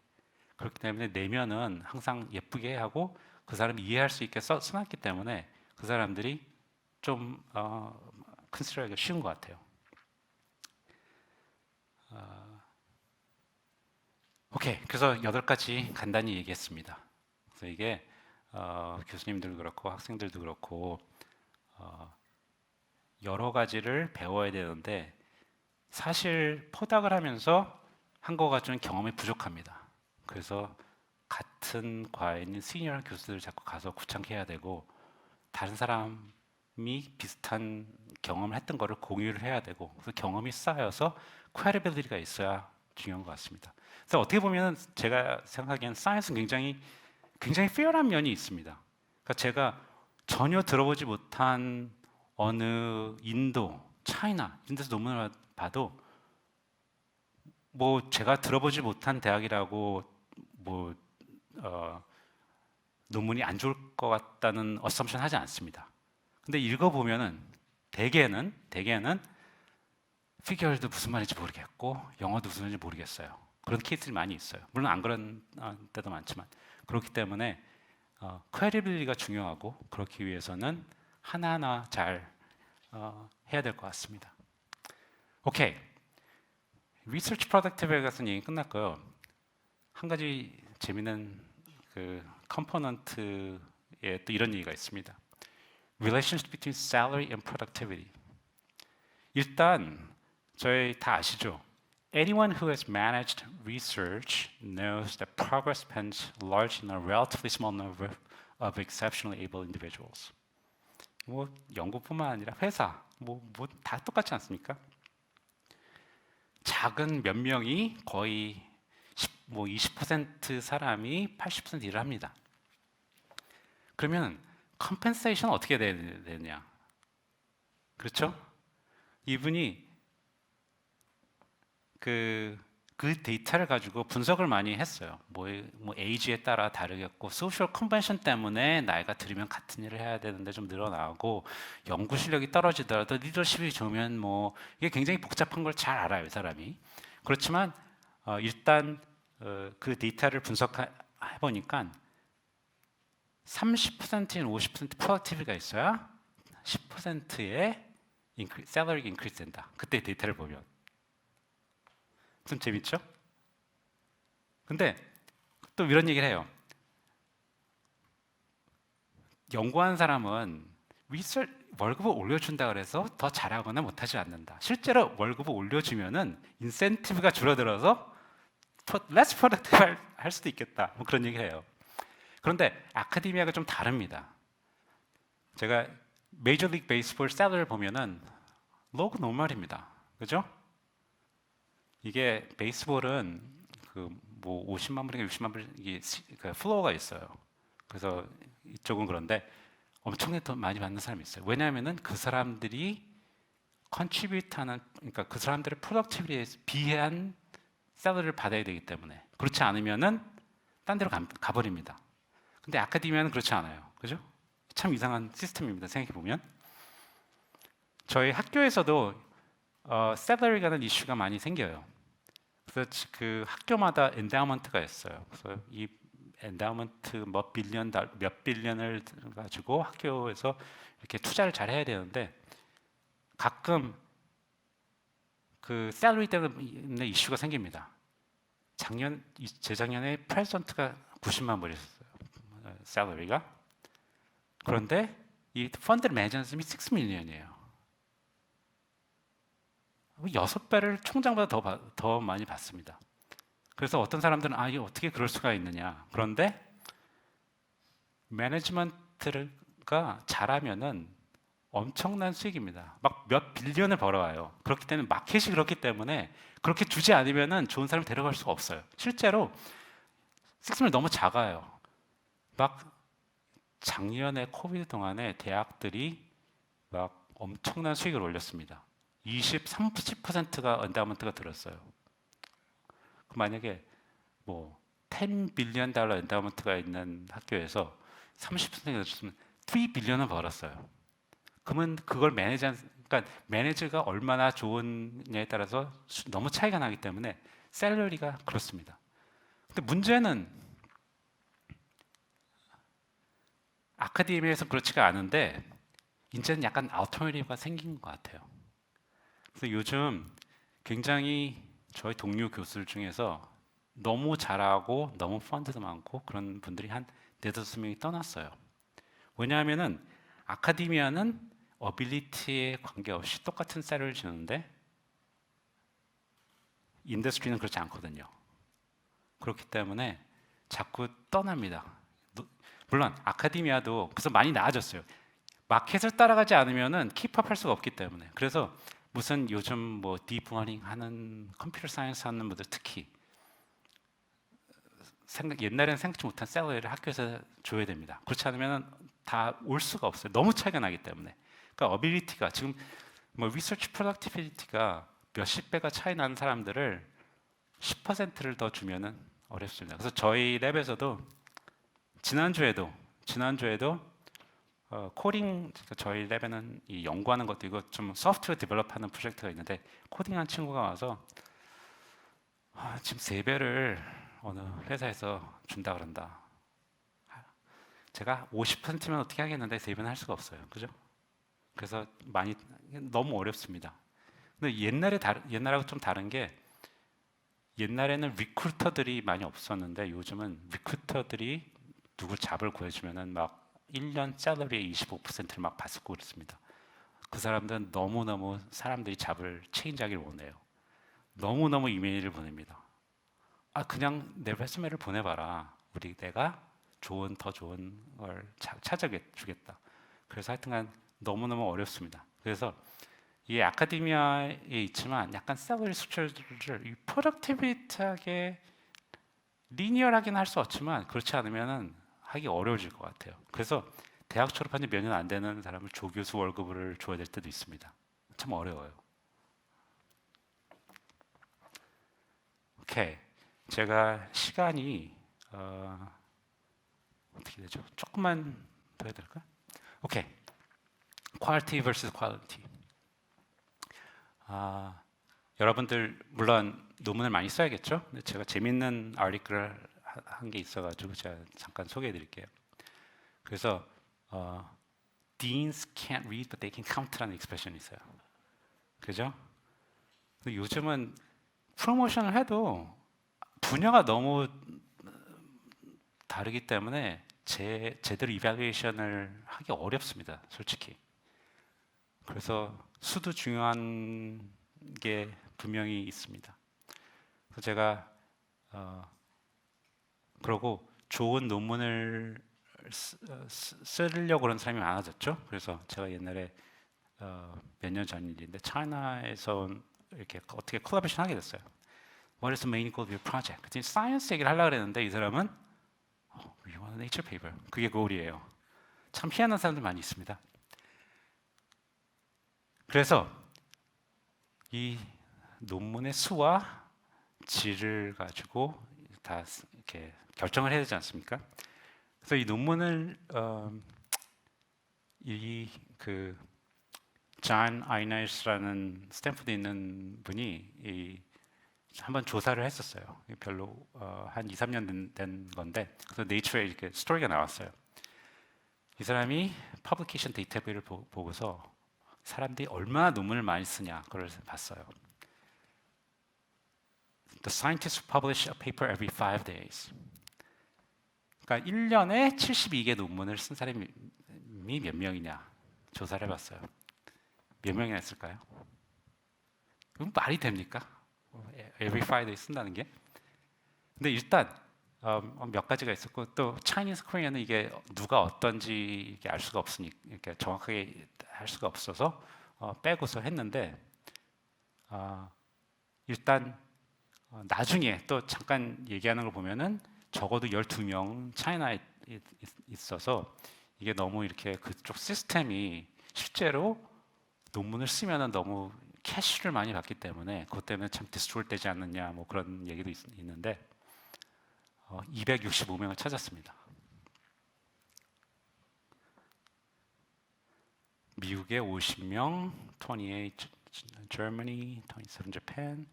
그렇기 때문에 내면은 항상 예쁘게 하고 그 사람이 이해할 수 있게 써놨기 때문에 그 사람들이 좀 컨시더하기가 쉬운 것 같아요. 오케이. 그래서 8가지 간단히 얘기했습니다. 그래서 이게 교수님들도 그렇고 학생들도 그렇고 여러 가지를 배워야 되는데 사실 포닥을 하면서 한 거 가지고는 경험이 부족합니다. 그래서 같은 과에 있는 시니어 교수들 자꾸 가서 구창해야 되고 다른 사람이 비슷한 경험을 했던 거를 공유를 해야 되고 그 경험이 쌓여서 크레디빌리티가 있어야 중요한 것 같습니다. 그래서 어떻게 보면 제가 생각하기엔 사이언스는 굉장히 페어한 면이 있습니다. 그러니까 제가 전혀 들어보지 못한 어느 인도, 차이나 이런 데서 논문을 봐도 뭐 제가 들어보지 못한 대학이라고 논문이 안 좋을 것 같다는 어썸션 하지 않습니다. 근데 읽어보면은 대개는 피겨도 무슨 말인지 모르겠고 영어도 무슨 말인지 모르겠어요. 그런 케이스들이 많이 있어요. 물론 안 그런 때도 많지만 그렇기 때문에 퀘리빌리가 중요하고 그렇기 위해서는 하나하나 잘 해야 될 것 같습니다. 오케이, 리서치 프로덕티브에 가서 얘기 끝났고요. 한 가지 재미있는 그 컴포넌트에 또 이런 얘기가 있습니다. Relationship between salary and productivity. 일단 저희 다 아시죠? Anyone who has managed research knows that progress depends largely on a relatively small number of exceptionally able individuals. 뭐 연구뿐만 아니라 회사 뭐 다 똑같지 않습니까? 작은 몇 명이 거의 20% 사람이 80% 일을 합니다. 그러면 컴펜세이션 어떻게 되느냐? 그렇죠? 이분이 그 데이터를 가지고 분석을 많이 했어요. 뭐 에이지에 따라 다르겠고 소셜 컨벤션 때문에 나이가 들으면 같은 일을 해야 되는데 좀 늘어나고 연구 실력이 떨어지더라도 리더십이 좋으면 뭐 이게 굉장히 복잡한 걸 잘 알아요, 이 사람이. 그렇지만 일단 그 데이터를 분석해 보니까 30%인 50% 프로덕티비티가 있어야 10%의 샐러리가 인크리스 된다. 그때 데이터를 보면 좀 재밌죠? 근데 또 이런 얘기를 해요. 연구한 사람은 월급을 올려준다 그래서 더 잘하거나 못하지 않는다. 실제로 월급을 올려주면은 인센티브가 줄어들어서 less productive 할 수도 있겠다. 뭐 그런 얘기를 해요. 그런데 아카데미아가 좀 다릅니다. 제가 메이저 리그 베이스볼 샐러리를 보면은 로그 노멀입니다. 그죠? 이게 베이스볼은 뭐 50만 불인가 60만 불 이게 플로어가 있어요. 그래서 이쪽은 그런데 엄청나게 더 많이 받는 사람이 있어요. 왜냐하면은 그 사람들이 컨트리뷰트하는 그러니까 그 사람들의 프로덕티비티에 비한 샐러리를 받아야 되기 때문에 그렇지 않으면은 딴 데로 가버립니다. 근데 아카데미아는 그렇지 않아요. 그죠? 참 이상한 시스템입니다. 생각해 보면 저희 학교에서도 샐러리라는 이슈가 많이 생겨요. 그래서 그 학교마다 엔다우먼트가 있어요. 그래서 이 엔다우먼트 몇 빌리언을 가지고 학교에서 이렇게 투자를 잘 해야 되는데 가끔 그 샐러리 때문에 이슈가 생깁니다. 재작년에 프레젠트가 90만 불이었어요. 샐러리가. 그런데 이 펀드를 매니지하는 사람이 6밀리언이에요. 6배를 총장보다 더 많이 받습니다. 그래서 어떤 사람들은 이게 어떻게 그럴 수가 있느냐. 그런데 매니지먼트가 잘하면은 엄청난 수익입니다. 막 몇 빌리언을 벌어와요. 그렇기 때문에 마켓이 그렇기 때문에 그렇게 주지 않으면은 좋은 사람 데려갈 수가 없어요. 실제로 식스밀 너무 작아요. 막 작년에 코비드 동안에 대학들이 막 엄청난 수익을 올렸습니다. 30%가 엔다우먼트가 들었어요. 만약에 뭐 10 빌리언 달러 엔다우먼트가 있는 학교에서 30%가 줬으면 3 빌리언을 벌었어요. 그러면 그걸 그러니까 매니저가 얼마나 좋은냐에 따라서 너무 차이가 나기 때문에 샐러리가 그렇습니다. 근데 문제는 아카데미에서 그렇지가 않은데 이제는 약간 알터너티브가 생긴 것 같아요. 그래서 요즘 굉장히 저희 동료 교수들 중에서 너무 잘하고 너무 펀드도 많고 그런 분들이 한 4-5명이 떠났어요. 왜냐하면은 아카데미아는 어빌리티에 관계없이 똑같은 쌀을 주는데 인더스트리는 그렇지 않거든요. 그렇기 때문에 자꾸 떠납니다. 물론 아카데미아도 그래서 많이 나아졌어요. 마켓을 따라가지 않으면은 킵업할 수가 없기 때문에. 그래서 무슨 요즘 뭐 딥러닝 하는 컴퓨터 사이언스 하는 분들 특히 옛날에는 생각지 못한 샐러리를 학교에서 줘야 됩니다. 그렇지 않으면 다 올 수가 없어요. 너무 차이가 나기 때문에. 그러니까 어빌리티가 지금 뭐 리서치 프로덕티비티가 몇십 배가 차이 나는 사람들을 10%를 더 주면은 어렵습니다. 그래서 저희 랩에서도 지난주에도 코딩 저희 랩에는 이 연구하는 것도 이거 좀 소프트웨어 디벨롭하는 프로젝트가 있는데 코딩한 친구가 와서 지금 3배를 어느 회사에서 준다 그런다. 제가 50%면 어떻게 하겠는데 3배는 할 수가 없어요. 그죠? 그래서 너무 어렵습니다. 근데 옛날하고 좀 다른 게 옛날에는 리크루터들이 많이 없었는데 요즘은 리크루터들이 누굴 잡을 구해주면은 막 1년 셀러리의 25%를 막 받고 그렇습니다. 그 사람들은 너무너무 사람들이 잡을 책임자기를 원해요. 너무너무 이메일을 보냅니다. 그냥 내 레sume를 보내봐라. 내가 더 좋은 걸 찾아주겠다. 그래서 하여튼간 너무너무 어렵습니다. 그래서 이게 아카데미아에 있지만 약간 셀러리 수출을 프로덕티비티하게 리니어하게는 할 수 없지만 그렇지 않으면 하기 어려워질 것 같아요. 그래서 대학 졸업한 지 몇 년 안 되는 사람을 조교수 월급을 줘야 될 때도 있습니다. 참 어려워요. 오케이. 제가 시간이 어떻게 되죠? 조금만 더 해야 될까? 오케이. quality versus quality. 여러분들 물론 논문을 많이 써야겠죠? 근데 제가 재밌는 아티클을 한 게 있어가지고 제가 잠깐 소개해드릴게요. 그래서 Deans can't read but they can count라는 expression이 있어요. 그죠? 근데 요즘은 프로모션을 해도 분야가 너무 다르기 때문에 제대로 이발리에이션을 하기 어렵습니다. 솔직히. 그래서 수도 중요한 게 분명히 있습니다. 그래서 제가 그러고 좋은 논문을 쓰려고 그런 사람이 많아졌죠. 그래서 제가 옛날에 몇 년 전 일인데 차이나에서 이렇게 어떻게 콜라보레이션 하게 됐어요. What is the main goal of your project? 그때 사이언스 얘기를 하려고 그랬는데 이 사람은 We want a nature paper. 그게 goal이에요. 참 희한한 사람들 많이 있습니다. 그래서 이 논문의 수와 질을 가지고 다 이렇게 결정을 해야 되지 않습니까? 그래서 이 논문을 존 아이나이스라는 스탠포드에 있는 분이 한번 조사를 했었어요. 별로 한 2, 3년 된 건데 그래서 네이처에 이렇게 스토리가 나왔어요. 이 사람이 퍼블리케이션 데이터베이스를 보고서 사람들이 얼마나 논문을 많이 쓰냐 그걸 봤어요. The scientists publish a paper every 5 days. 그러니까 1년에 72개 논문을 쓴 사람이 몇 명이냐 조사를 해봤어요. 몇 명이나 했을까요? 그럼 말이 됩니까? Every 5 days 쓴다는 게? 근데 일단 몇 가지가 있었고 또 Chinese Korean은 이게 누가 어떤지 이렇게 알 수가 없으니까 이렇게 정확하게 할 수가 없어서 빼고서 했는데 일단 나중에 또 잠깐 얘기하는 걸 보면은 적어도 12명 차이나에 있어서 이게 너무 이렇게 그쪽 시스템이 실제로 논문을 쓰면은 너무 캐시를 많이 받기 때문에 그것 때문에 참 디스트롤 되지 않느냐 뭐 그런 얘기도 있는데 265명을 찾았습니다. 미국에 50명, 28 Germany, 27 Japan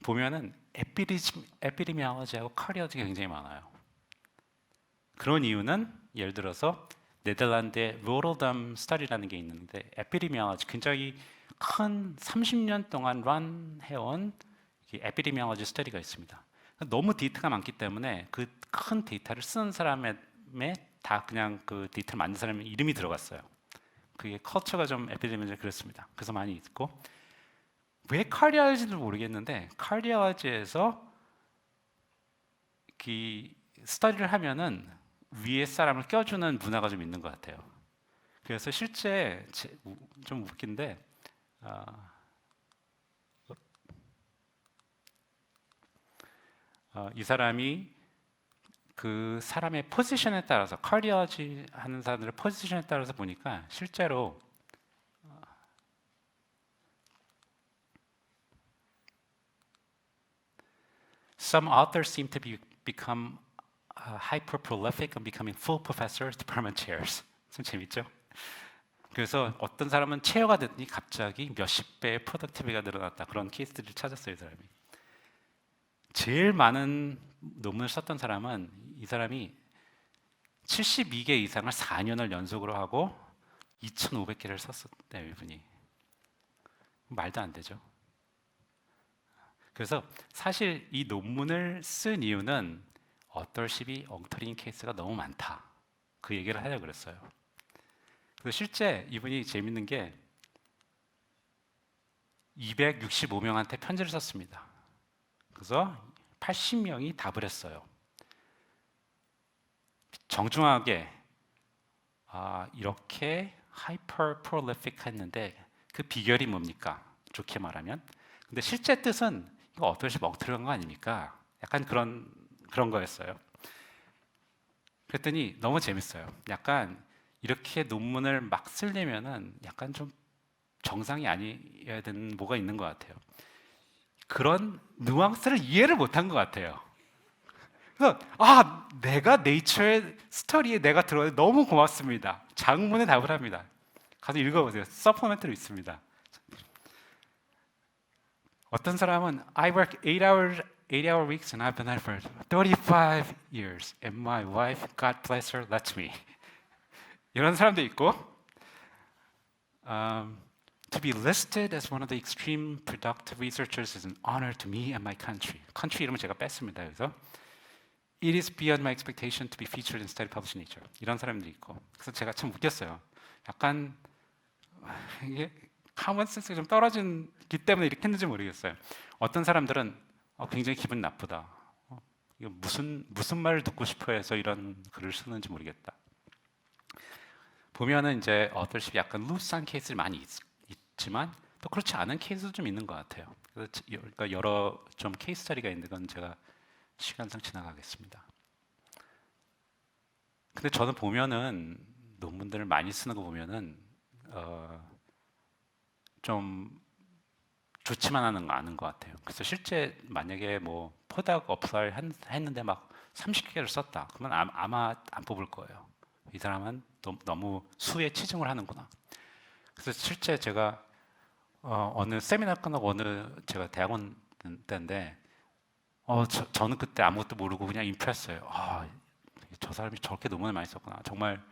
보면은 에피데미올로지하고 카리어지가 굉장히 많아요. 그런 이유는 예를 들어서 네덜란드의 로터담 스터디라는 게 있는데 에피데미올로지 굉장히 큰 30년 동안 런 해온 에피데미올로지 스터디가 있습니다. 너무 데이터가 많기 때문에 그 큰 데이터를 쓰는 사람의 다 그냥 그 데이터를 만든 사람의 이름이 들어갔어요. 그게 컬처가 좀 에피데미올로지 그렇습니다. 그래서 많이 있고 왜 카디올로지도 모르겠는데 카디올로지에서 스터디를 하면은 위에 사람을 껴주는 문화가 좀 있는 것 같아요. 그래서 실제 좀 웃긴데 이 사람이 그 사람의 포지션에 따라서 카디올로지 하는 사람들의 포지션에 따라서 보니까 실제로 some authors seem to become hyper prolific and becoming full professor department chairs. 좀 재밌죠? 그래서 어떤 사람은 체어가 됐더니 갑자기 몇십 배의 프로덕티비티가 늘어났다. 그런 케이스들을 찾았어요, 이 사람이. 제일 많은 논문을 썼던 사람은 이 사람이 72개 이상을 4년을 연속으로 하고 2,500개를 썼었대요, 이분이. 말도 안 되죠. 그래서 사실 이 논문을 쓴 이유는 어떨십이 엉터리인 케이스가 너무 많다. 그 얘기를 하려고 그랬어요. 그래서 실제 이분이 재밌는 게 265명한테 편지를 썼습니다. 그래서 80명이 답을 했어요. 정중하게 이렇게 하이퍼 프롤리픽 했는데 그 비결이 뭡니까? 좋게 말하면. 근데 실제 뜻은 이거 어떨시 멍터리한 거 아닙니까? 약간 그런 거였어요. 그랬더니 너무 재밌어요. 약간 이렇게 논문을 막 쓰려면은 약간 좀 정상이 아니어야 되는 뭐가 있는 것 같아요. 그런 뉘앙스를 이해를 못한 것 같아요. 그래서 내가 네이처의 스토리에 내가 들어서 너무 고맙습니다. 장문에 답을 합니다. 가서 읽어보세요. 서포멘트로 있습니다. 어떤 사람은 I work 8-hour weeks and I've been there for 35 years and my wife, God bless her, lets me. 이런 사람도 있고 To be listed as one of the extreme productive researchers is an honor to me and my country. country 이름은 제가 뺐습니다. 그래서 It is beyond my expectation to be featured in study published in Nature. 이런 사람들이 있고. 그래서 제가 참 웃겼어요. 약간 이게 common sense가 좀 떨어지기 때문에 이렇게 했는지 모르겠어요. 어떤 사람들은 굉장히 기분 나쁘다. 이거 무슨 말을 듣고 싶어 해서 이런 글을 쓰는지 모르겠다. 보면은 이제 어떨십 약간 루스한 케이스를 많이 있지만 또 그렇지 않은 케이스도 좀 있는 것 같아요. 그러니까 여러 좀 케이스 스터디가 있는 건 제가 시간상 지나가겠습니다. 근데 저는 보면은 논문들을 많이 쓰는 거 보면은 좀 좋지만 않은 것 같아요. 그래서 실제 만약에 뭐 포닥 어플라이 했는데 막 30개를 썼다. 그러면 아마 안 뽑을 거예요. 이 사람은 너무 수에 치중을 하는구나. 그래서 실제 제가 어느 세미나 끝나고 제가 대학원 때인데 저는 그때 아무것도 모르고 그냥 임프레스예요. 저 사람이 저렇게 논문을 많이 썼구나. 정말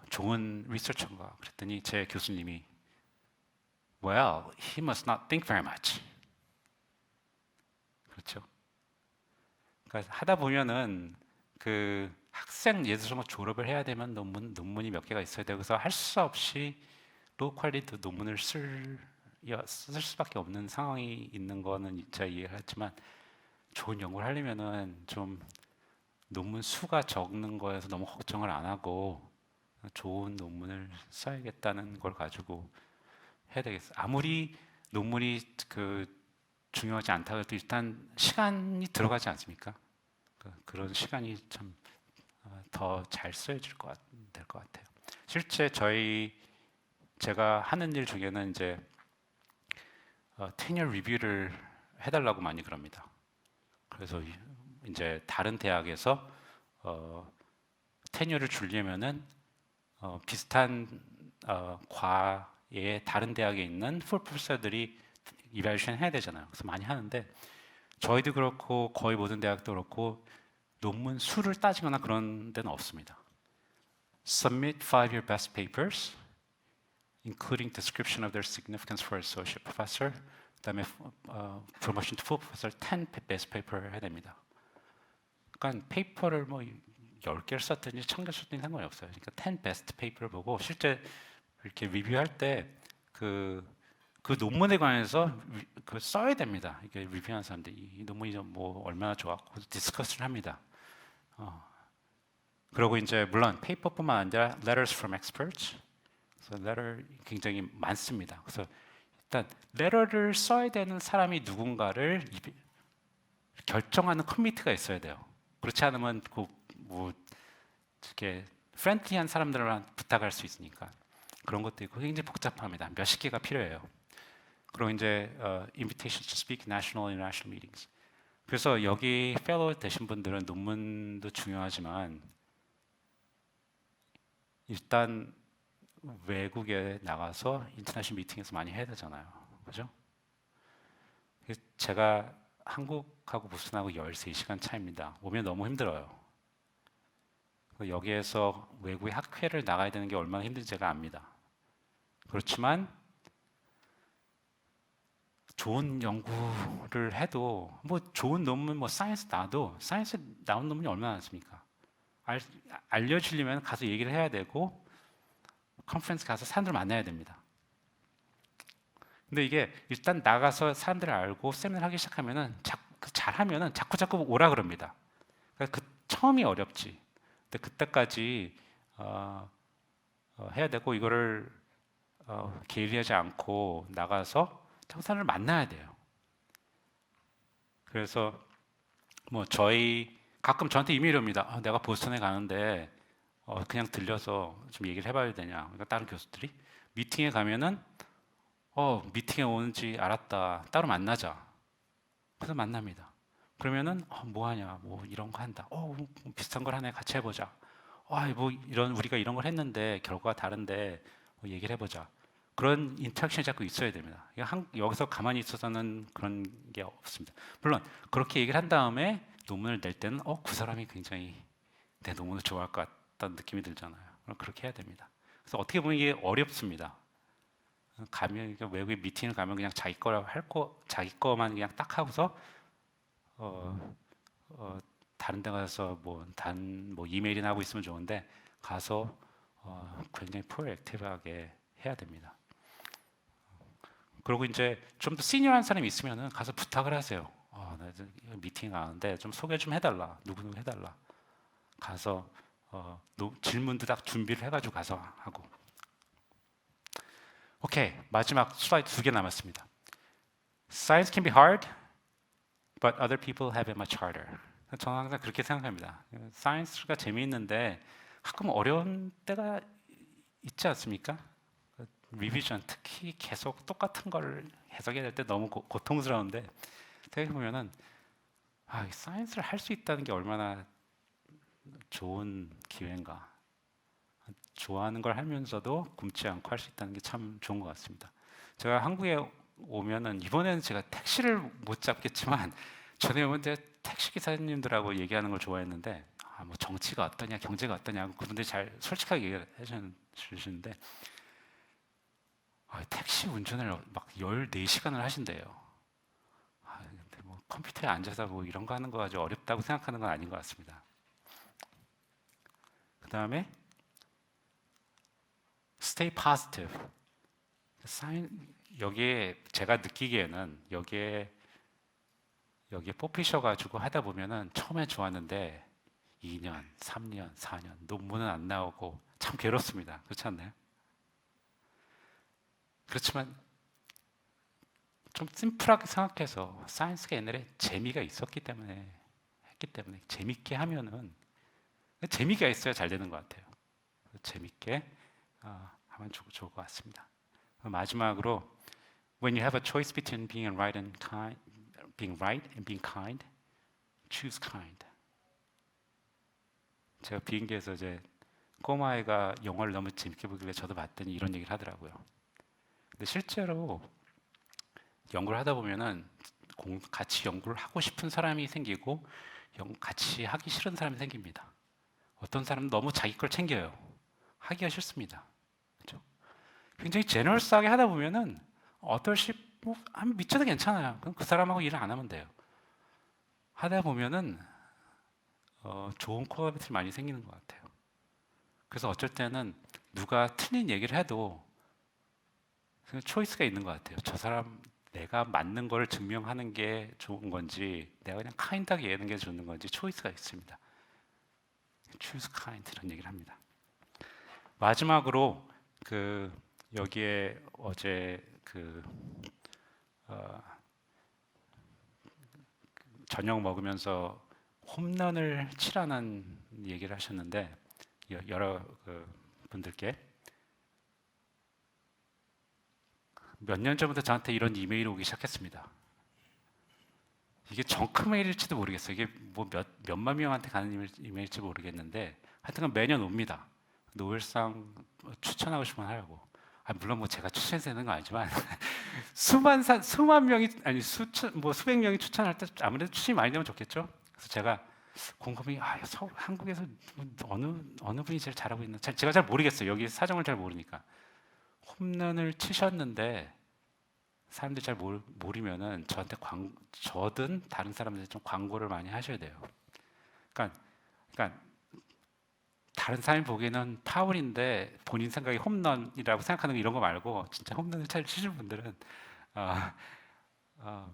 좋은 리서처인가. 그랬더니 제 교수님이 Well, he must not think very much. 그렇죠. 그러니까 하다 보면은 그 학생 예를 들어서 뭐 졸업을 해야 되면 논문이 몇 개가 있어야 되고 그래서 할 수 없이 로우 퀄리티 논문을 쓸 수밖에 없는 상황이 있는 거는 제가 이해를 했지만 좋은 연구를 하려면은 좀 논문 수가 적는 거에서 너무 걱정을 안 하고 좋은 논문을 써야겠다는 걸 가지고 해야 되겠어요. 아무리 논문이 중요하지 않다고 해도 일단 시간이 들어가지 않습니까? 그런 시간이 참 더 잘 써질 될 것 같아요. 실제 제가 하는 일 중에는 이제 테니어 리뷰를 해달라고 많이 그럽니다. 그래서 이제 다른 대학에서 테니어를 주려면은 비슷한 과에 다른 대학에 있는 풀 프로페서들이 이발레이션 해야 되잖아요. 그래서 많이 하는데 저희도 그렇고 거의 모든 대학도 그렇고 논문 수를 따지거나 그런 데는 없습니다. Submit 5 your best papers, including description of their significance for associate professor. 그다음에 promotion to full professor 10 best paper 해야 됩니다. 그러니까 페이퍼를 뭐 10개를 썼든지 1000개 썼든지 상관이 없어요. 그러니까 10 best paper를 보고 실제 이렇게 리뷰할 때 그 논문에 관해서 써야 됩니다. 이게 리뷰하는 사람들 이 논문이 뭐 얼마나 좋았고 디스커스를 합니다. 그리고 이제 물론 페이퍼뿐만 아니라 letters from experts. 그래서 letter 굉장히 많습니다. 그래서 일단 letter를 써야 되는 사람이 누군가를 결정하는 커미티가 있어야 돼요. 그렇지 않으면 뭐 이렇게 프렌들리한 사람들만 부탁할 수 있으니까 그런 것도 있고 굉장히 복잡합니다. 몇십 개가 필요해요. 그리고 이제 invitation to speak national and international meetings. 그래서 여기 fellow 되신 분들은 논문도 중요하지만 일단 외국에 나가서 인터내셔널 미팅에서 많이 해야 되잖아요. 그죠? 제가 한국하고 보스턴하고 13시간 차이입니다. 오면 너무 힘들어요. 여기에서 외국의 학회를 나가야 되는 게 얼마나 힘든지 제가 압니다. 그렇지만 좋은 연구를 해도 뭐 좋은 논문 뭐 사이언스 나도 사이언스 나온 논문이 얼마나 많습니까? 알려주려면 가서 얘기를 해야 되고 컨퍼런스 가서 사람들 만나야 됩니다. 근데 이게 일단 나가서 사람들을 알고 세미나를 하기 시작하면은 잘하면은 자꾸 오라 그럽니다. 그러니까 그 처음이 어렵지. 근데 그때까지 해야 되고 이거를 게을리하지 않고 나가서 자꾸 사람을 만나야 돼요. 그래서 뭐 가끔 저한테 이메일이 옵니다. 내가 보스턴에 가는데 그냥 들려서 좀 얘기를 해봐야 되냐. 그러니까 다른 교수들이 미팅에 가면은 미팅에 오는지 알았다. 따로 만나자. 그래서 만납니다. 그러면은 뭐 하냐, 뭐 이런 거 한다. 비슷한 걸 하나 같이 해보자. 뭐 우리가 이런 걸 했는데 결과가 다른데 뭐 얘기를 해보자. 그런 인터랙션이 자꾸 있어야 됩니다. 여기서 가만히 있어서는 그런 게 없습니다. 물론 그렇게 얘기를 한 다음에 논문을 낼 때는 그 사람이 굉장히 내 논문을 좋아할 것 같다는 느낌이 들잖아요. 그럼 그렇게 해야 됩니다. 그래서 어떻게 보면 이게 어렵습니다. 외국에 미팅을 가면 그냥 자기 거만 그냥 딱 하고서 다른 데 가서 뭐 이메일이나 하고 있으면 좋은데 가서 굉장히 프로액티브하게 해야 됩니다. 그리고 이제 좀 더 시니어한 사람이 있으면은 가서 부탁을 하세요. 나 미팅 가는데 좀 소개 좀 해달라. 누구 해달라. 가서 질문도 딱 준비를 해가지고 가서 하고. 오케이, 마지막 슬라이드 2개 남았습니다. Science can be hard, but other people have it much harder. 저는 항상 그렇게 생각합니다. 사이언스가 재미있는데 가끔 어려운 때가 있지 않습니까? 리비전 특히 계속 똑같은 걸 해석해야 될 때 너무 고통스러운데 생각해보면은 사이언스를 할 수 있다는 게 얼마나 좋은 기회인가. 좋아하는 걸 하면서도 굶지 않고 할 수 있다는 게 참 좋은 것 같습니다. 제가 한국에 오면은 이번에는 제가 택시를 못 잡겠지만 전에 오면 택시 기사님들하고 얘기하는 걸 좋아했는데 뭐 정치가 어떠냐 경제가 어떠냐 그분들이 잘 솔직하게 얘기해 주시는데 택시 운전을 막 14시간을 하신대요. 근데 뭐 컴퓨터에 앉아서 뭐 이런 거 하는 거 아주 어렵다고 생각하는 건 아닌 것 같습니다. 그 다음에 stay positive. 여기에 제가 느끼기에는 여기에 뽑히셔가지고 하다 보면은 처음에 좋았는데 2년, 3년, 4년 논문은 안 나오고 참 괴롭습니다. 그렇지 않나요? 그렇지만 좀 심플하게 생각해서 사이언스가 옛날에 재미가 있었기 때문에 했기 때문에 재밌게 하면은 재미가 있어야 잘 되는 것 같아요. 재밌게 하면 좋을 것 같습니다. 마지막으로 when you have a choice between being right and being kind, choose kind. 제가 비행기에서 이제 꼬마애가 영화를 너무 재밌게 보길래 저도 봤더니 이런 얘기를 하더라고요. 근데 실제로 연구를 하다 보면은 같이 연구를 하고 싶은 사람이 생기고 같이 하기 싫은 사람이 생깁니다. 어떤 사람은 너무 자기 걸 챙겨요. 하기가 싫습니다. 그렇죠? 굉장히 제너럴스하게 하다 보면은 미쳐도 괜찮아요. 그럼 그 사람하고 일을 안 하면 돼요. 하다 보면은 좋은 콜라보레이션이 많이 생기는 것 같아요. 그래서 어쩔 때는 누가 틀린 얘기를 해도 초이스가 있는 것 같아요. 저 사람 내가 맞는 걸 증명하는 게 좋은 건지 내가 그냥 카인드하게 얘기하는 게 좋은 건지 초이스가 있습니다. choose kind 이런 얘기를 합니다. 마지막으로 여기에 어제 저녁 먹으면서 홈런을 치라는 얘기를 하셨는데 여러 분들께 몇 년 전부터 저한테 이런 이메일이 오기 시작했습니다. 이게 정크 메일일지도 모르겠어요. 이게 뭐 몇만 명한테 가는 이메일일지 모르겠는데 하여튼 매년 옵니다. 노벨상 추천하고 싶으면 하라고. 물론 뭐 제가 추천되는 건 아니지만 수만 명이 아니 수백 명이 추천할 때 아무래도 추천이 많이 되면 좋겠죠. 그래서 제가 곰곰이 한국에서 어느 분이 제일 잘하고 있나 제가 잘 모르겠어요. 여기 사정을 잘 모르니까 홈런을 치셨는데 사람들이 잘 모르면은 저든 다른 사람들한테 좀 광고를 많이 하셔야 돼요. 그러니까 다른 사람이 보기에는 파울인데 본인 생각이 홈런이라고 생각하는 거 이런 거 말고 진짜 홈런을 잘 치시는 분들은 어, 어,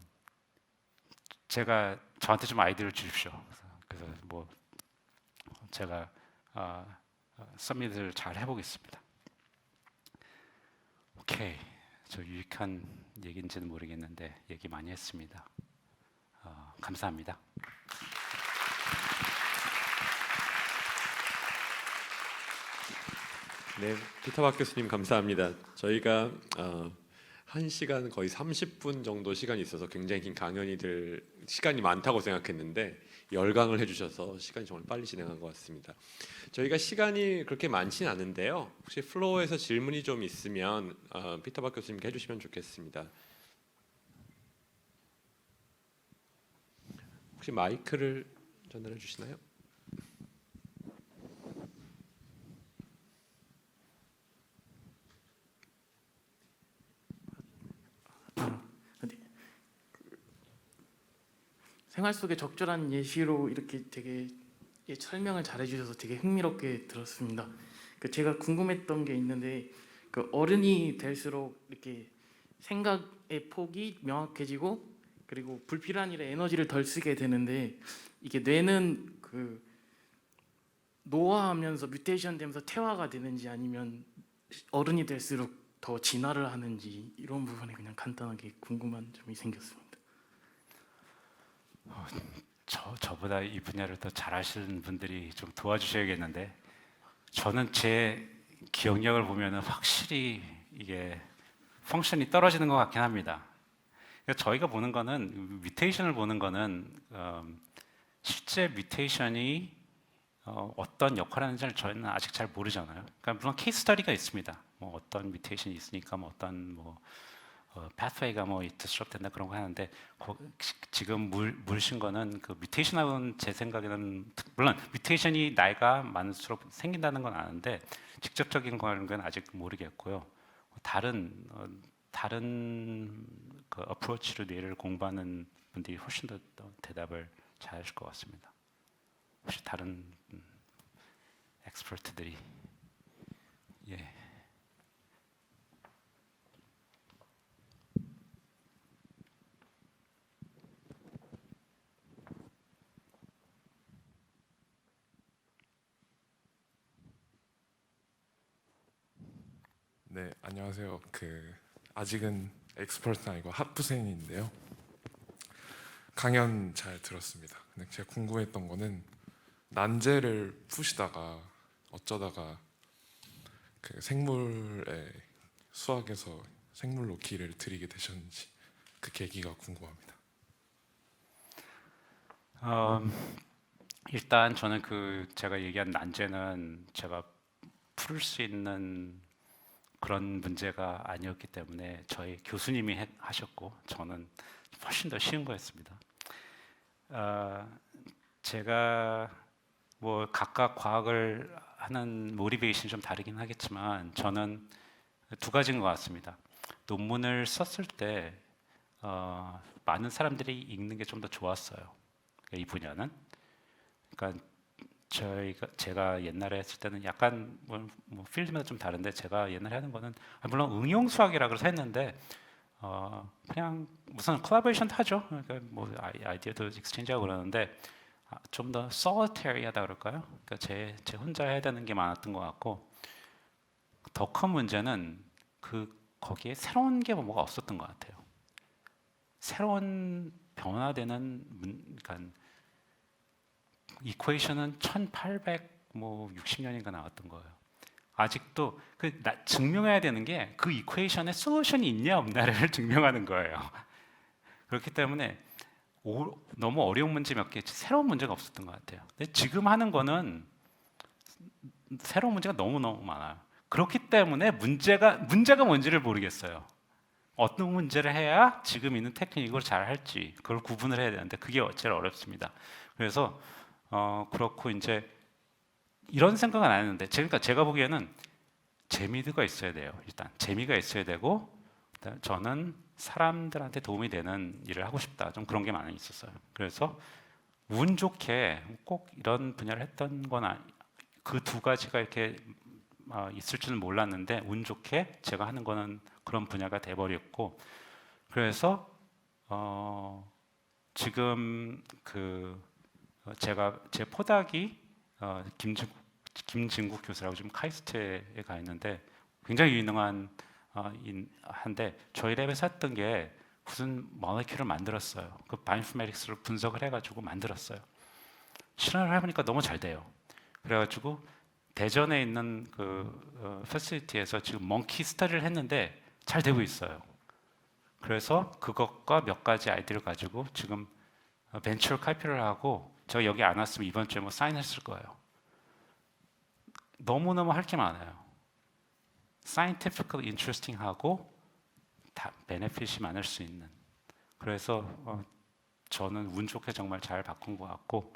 제가 저한테 좀 아이디어를 주십시오. 그래서 뭐 제가 서밋을 잘 해보겠습니다. 오케이, 저 유익한 얘기인지는 모르겠는데 얘기 많이 했습니다. 감사합니다. 네, 피터 박 교수님 감사합니다. 저희가 1시간 거의 30분 정도 시간이 있어서 굉장히 긴 강연이 될 시간이 많다고 생각했는데 열강을 해주셔서 시간이 정말 빨리 진행한 것 같습니다. 저희가 시간이 그렇게 많지는 않은데요. 혹시 플로어에서 질문이 좀 있으면 피터 박 교수님께 해주시면 좋겠습니다. 혹시 마이크를 전달해 주시나요? 생활 속에 적절한 예시로 이렇게 되게 설명을 잘해주셔서 되게 흥미롭게 들었습니다. 제가 궁금했던 게 있는데 어른이 될수록 이렇게 생각의 폭이 명확해지고 그리고 불필요한 일에 에너지를 덜 쓰게 되는데 이게 뇌는 노화하면서 뮤테이션 되면서 퇴화가 되는지 아니면 어른이 될수록 더 진화를 하는지 이런 부분에 그냥 간단하게 궁금한 점이 생겼습니다. 저보다 이 분야를 더 잘하시는 분들이 좀 도와주셔야겠는데 저는 제 기억력을 보면은 확실히 이게 펑션이 떨어지는 것 같긴 합니다. 그러니까 저희가 보는 거는 뮤테이션을 보는 거는 실제 뮤테이션이 어떤 역할을 하는지를 저희는 아직 잘 모르잖아요. 그러니까 물론 케이스 스터디가 있습니다. 뭐 어떤 뮤테이션이 있으니까 뭐 어떤 pathway가 disrupt 된다 그런 거 하는데 지금 물으신 거는 그 뮤테이션하고는 제 생각에는 물론 뮤테이션이 나이가 많을수록 생긴다는 건 아는데 직접적인 건 아직 모르겠고요. 다른 그 어프로치로 뇌를 공부하는 분들이 훨씬 더 대답을 잘 하실 것 같습니다. 혹시 다른 엑스퍼트들이 예. 네, 안녕하세요. 아직은 엑스퍼트는 아니고 학부생인데요. 강연 잘 들었습니다. 근데 제가 궁금했던 거는 난제를 푸시다가 어쩌다가 수학에서 생물로 기회를 드리게 되셨는지 그 계기가 궁금합니다. 일단 저는 제가 얘기한 난제는 제가 풀 수 있는 그런 문제가 아니었기 때문에 저희 교수님이 하셨고 저는 훨씬 더 쉬운 거였습니다. 제가 뭐 각각 과학을 하는 모티베이션이 좀 다르긴 하겠지만 저는 두 가지인 것 같습니다. 논문을 썼을 때 많은 사람들이 읽는 게 좀 더 좋았어요. 이 분야는. 그러니까 제가 옛날에 했을 때는 약간 필드마다 좀 다른데 제가 옛날에 하는 거는 물론 응용 수학이라 그래서 했는데 그냥 무슨 콜라보레이션도 하죠. 그러니까 뭐 아이디어도 익스체인지하고 그러는데 좀 더 solitary하다 그럴까요? 그러니까 제 혼자 해야 되는 게 많았던 것 같고 더 큰 문제는 거기에 새로운 게 뭐가 없었던 것 같아요. 새로운 변화되는 그러니까 이퀘이션은 1860년인가 나왔던 거예요. 아직도 증명해야 되는 게 그 이퀘이션에 솔루션이 있냐 없냐를 증명하는 거예요. 그렇기 때문에 너무 어려운 문제 몇 개, 새로운 문제가 없었던 것 같아요. 근데 지금 하는 거는 새로운 문제가 너무 많아요. 그렇기 때문에 문제가 뭔지를 모르겠어요. 어떤 문제를 해야 지금 있는 테크닉으로 잘 할지 그걸 구분을 해야 되는데 그게 제일 어렵습니다. 그래서 그렇고 이제 이런 생각은 안 했는데 그러니까 제가 보기에는 재미가 있어야 돼요. 일단 재미가 있어야 되고 저는 사람들한테 도움이 되는 일을 하고 싶다. 좀 그런 게 많이 있었어요. 그래서 운 좋게 꼭 이런 분야를 했던 건 그 두 가지가 이렇게 있을 줄은 몰랐는데 운 좋게 제가 하는 거는 그런 분야가 돼버렸고 그래서 지금 제가 제 포닥이 김진국 교수라고 지금 카이스트에 가 있는데 굉장히 유능한 한데 저희 랩에서 했던 게 무슨 모레큘을 만들었어요. 그 바이오인포메틱스를 분석을 해가지고 만들었어요. 실험을 해보니까 너무 잘 돼요. 그래가지고 대전에 있는 그 패시리티에서 지금 멍키 스터디를 했는데 잘 되고 있어요. 그래서 그것과 몇 가지 아이디어를 가지고 지금 벤처를 카피를 하고 제가 여기 안 왔으면 이번 주에 뭐 사인했을 거예요. 너무너무 할 게 많아요. scientifically interesting하고 다 베네핏이 많을 수 있는. 그래서 저는 운 좋게 정말 잘 바꾼 것 같고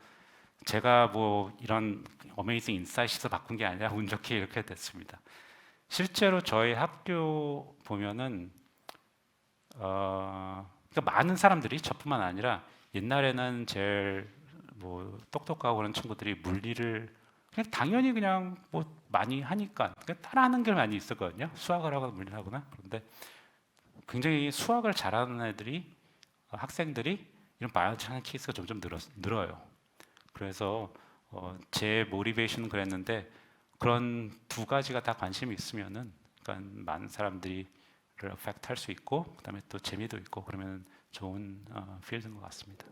제가 뭐 이런 어메이징 인사이트에서 바꾼 게 아니라 운 좋게 이렇게 됐습니다. 실제로 저희 학교 보면은 그러니까 많은 사람들이 저뿐만 아니라 옛날에는 제일 뭐 똑똑하고 그런 친구들이 물리를 그냥 당연히 그냥 뭐 많이 하니까 그냥 따라하는 게 많이 있었거든요. 수학을 하거나 물리를 하거나. 그런데 굉장히 수학을 잘하는 애들이 학생들이 이런 바이오로지 하는 케이스가 점점 늘어요. 그래서 제 모티베이션은 그랬는데 그런 두 가지가 다 관심이 있으면은 그러니까 많은 사람들이 를 어펙트 할 수 있고 그다음에 또 재미도 있고 그러면 좋은 필드인 것 같습니다.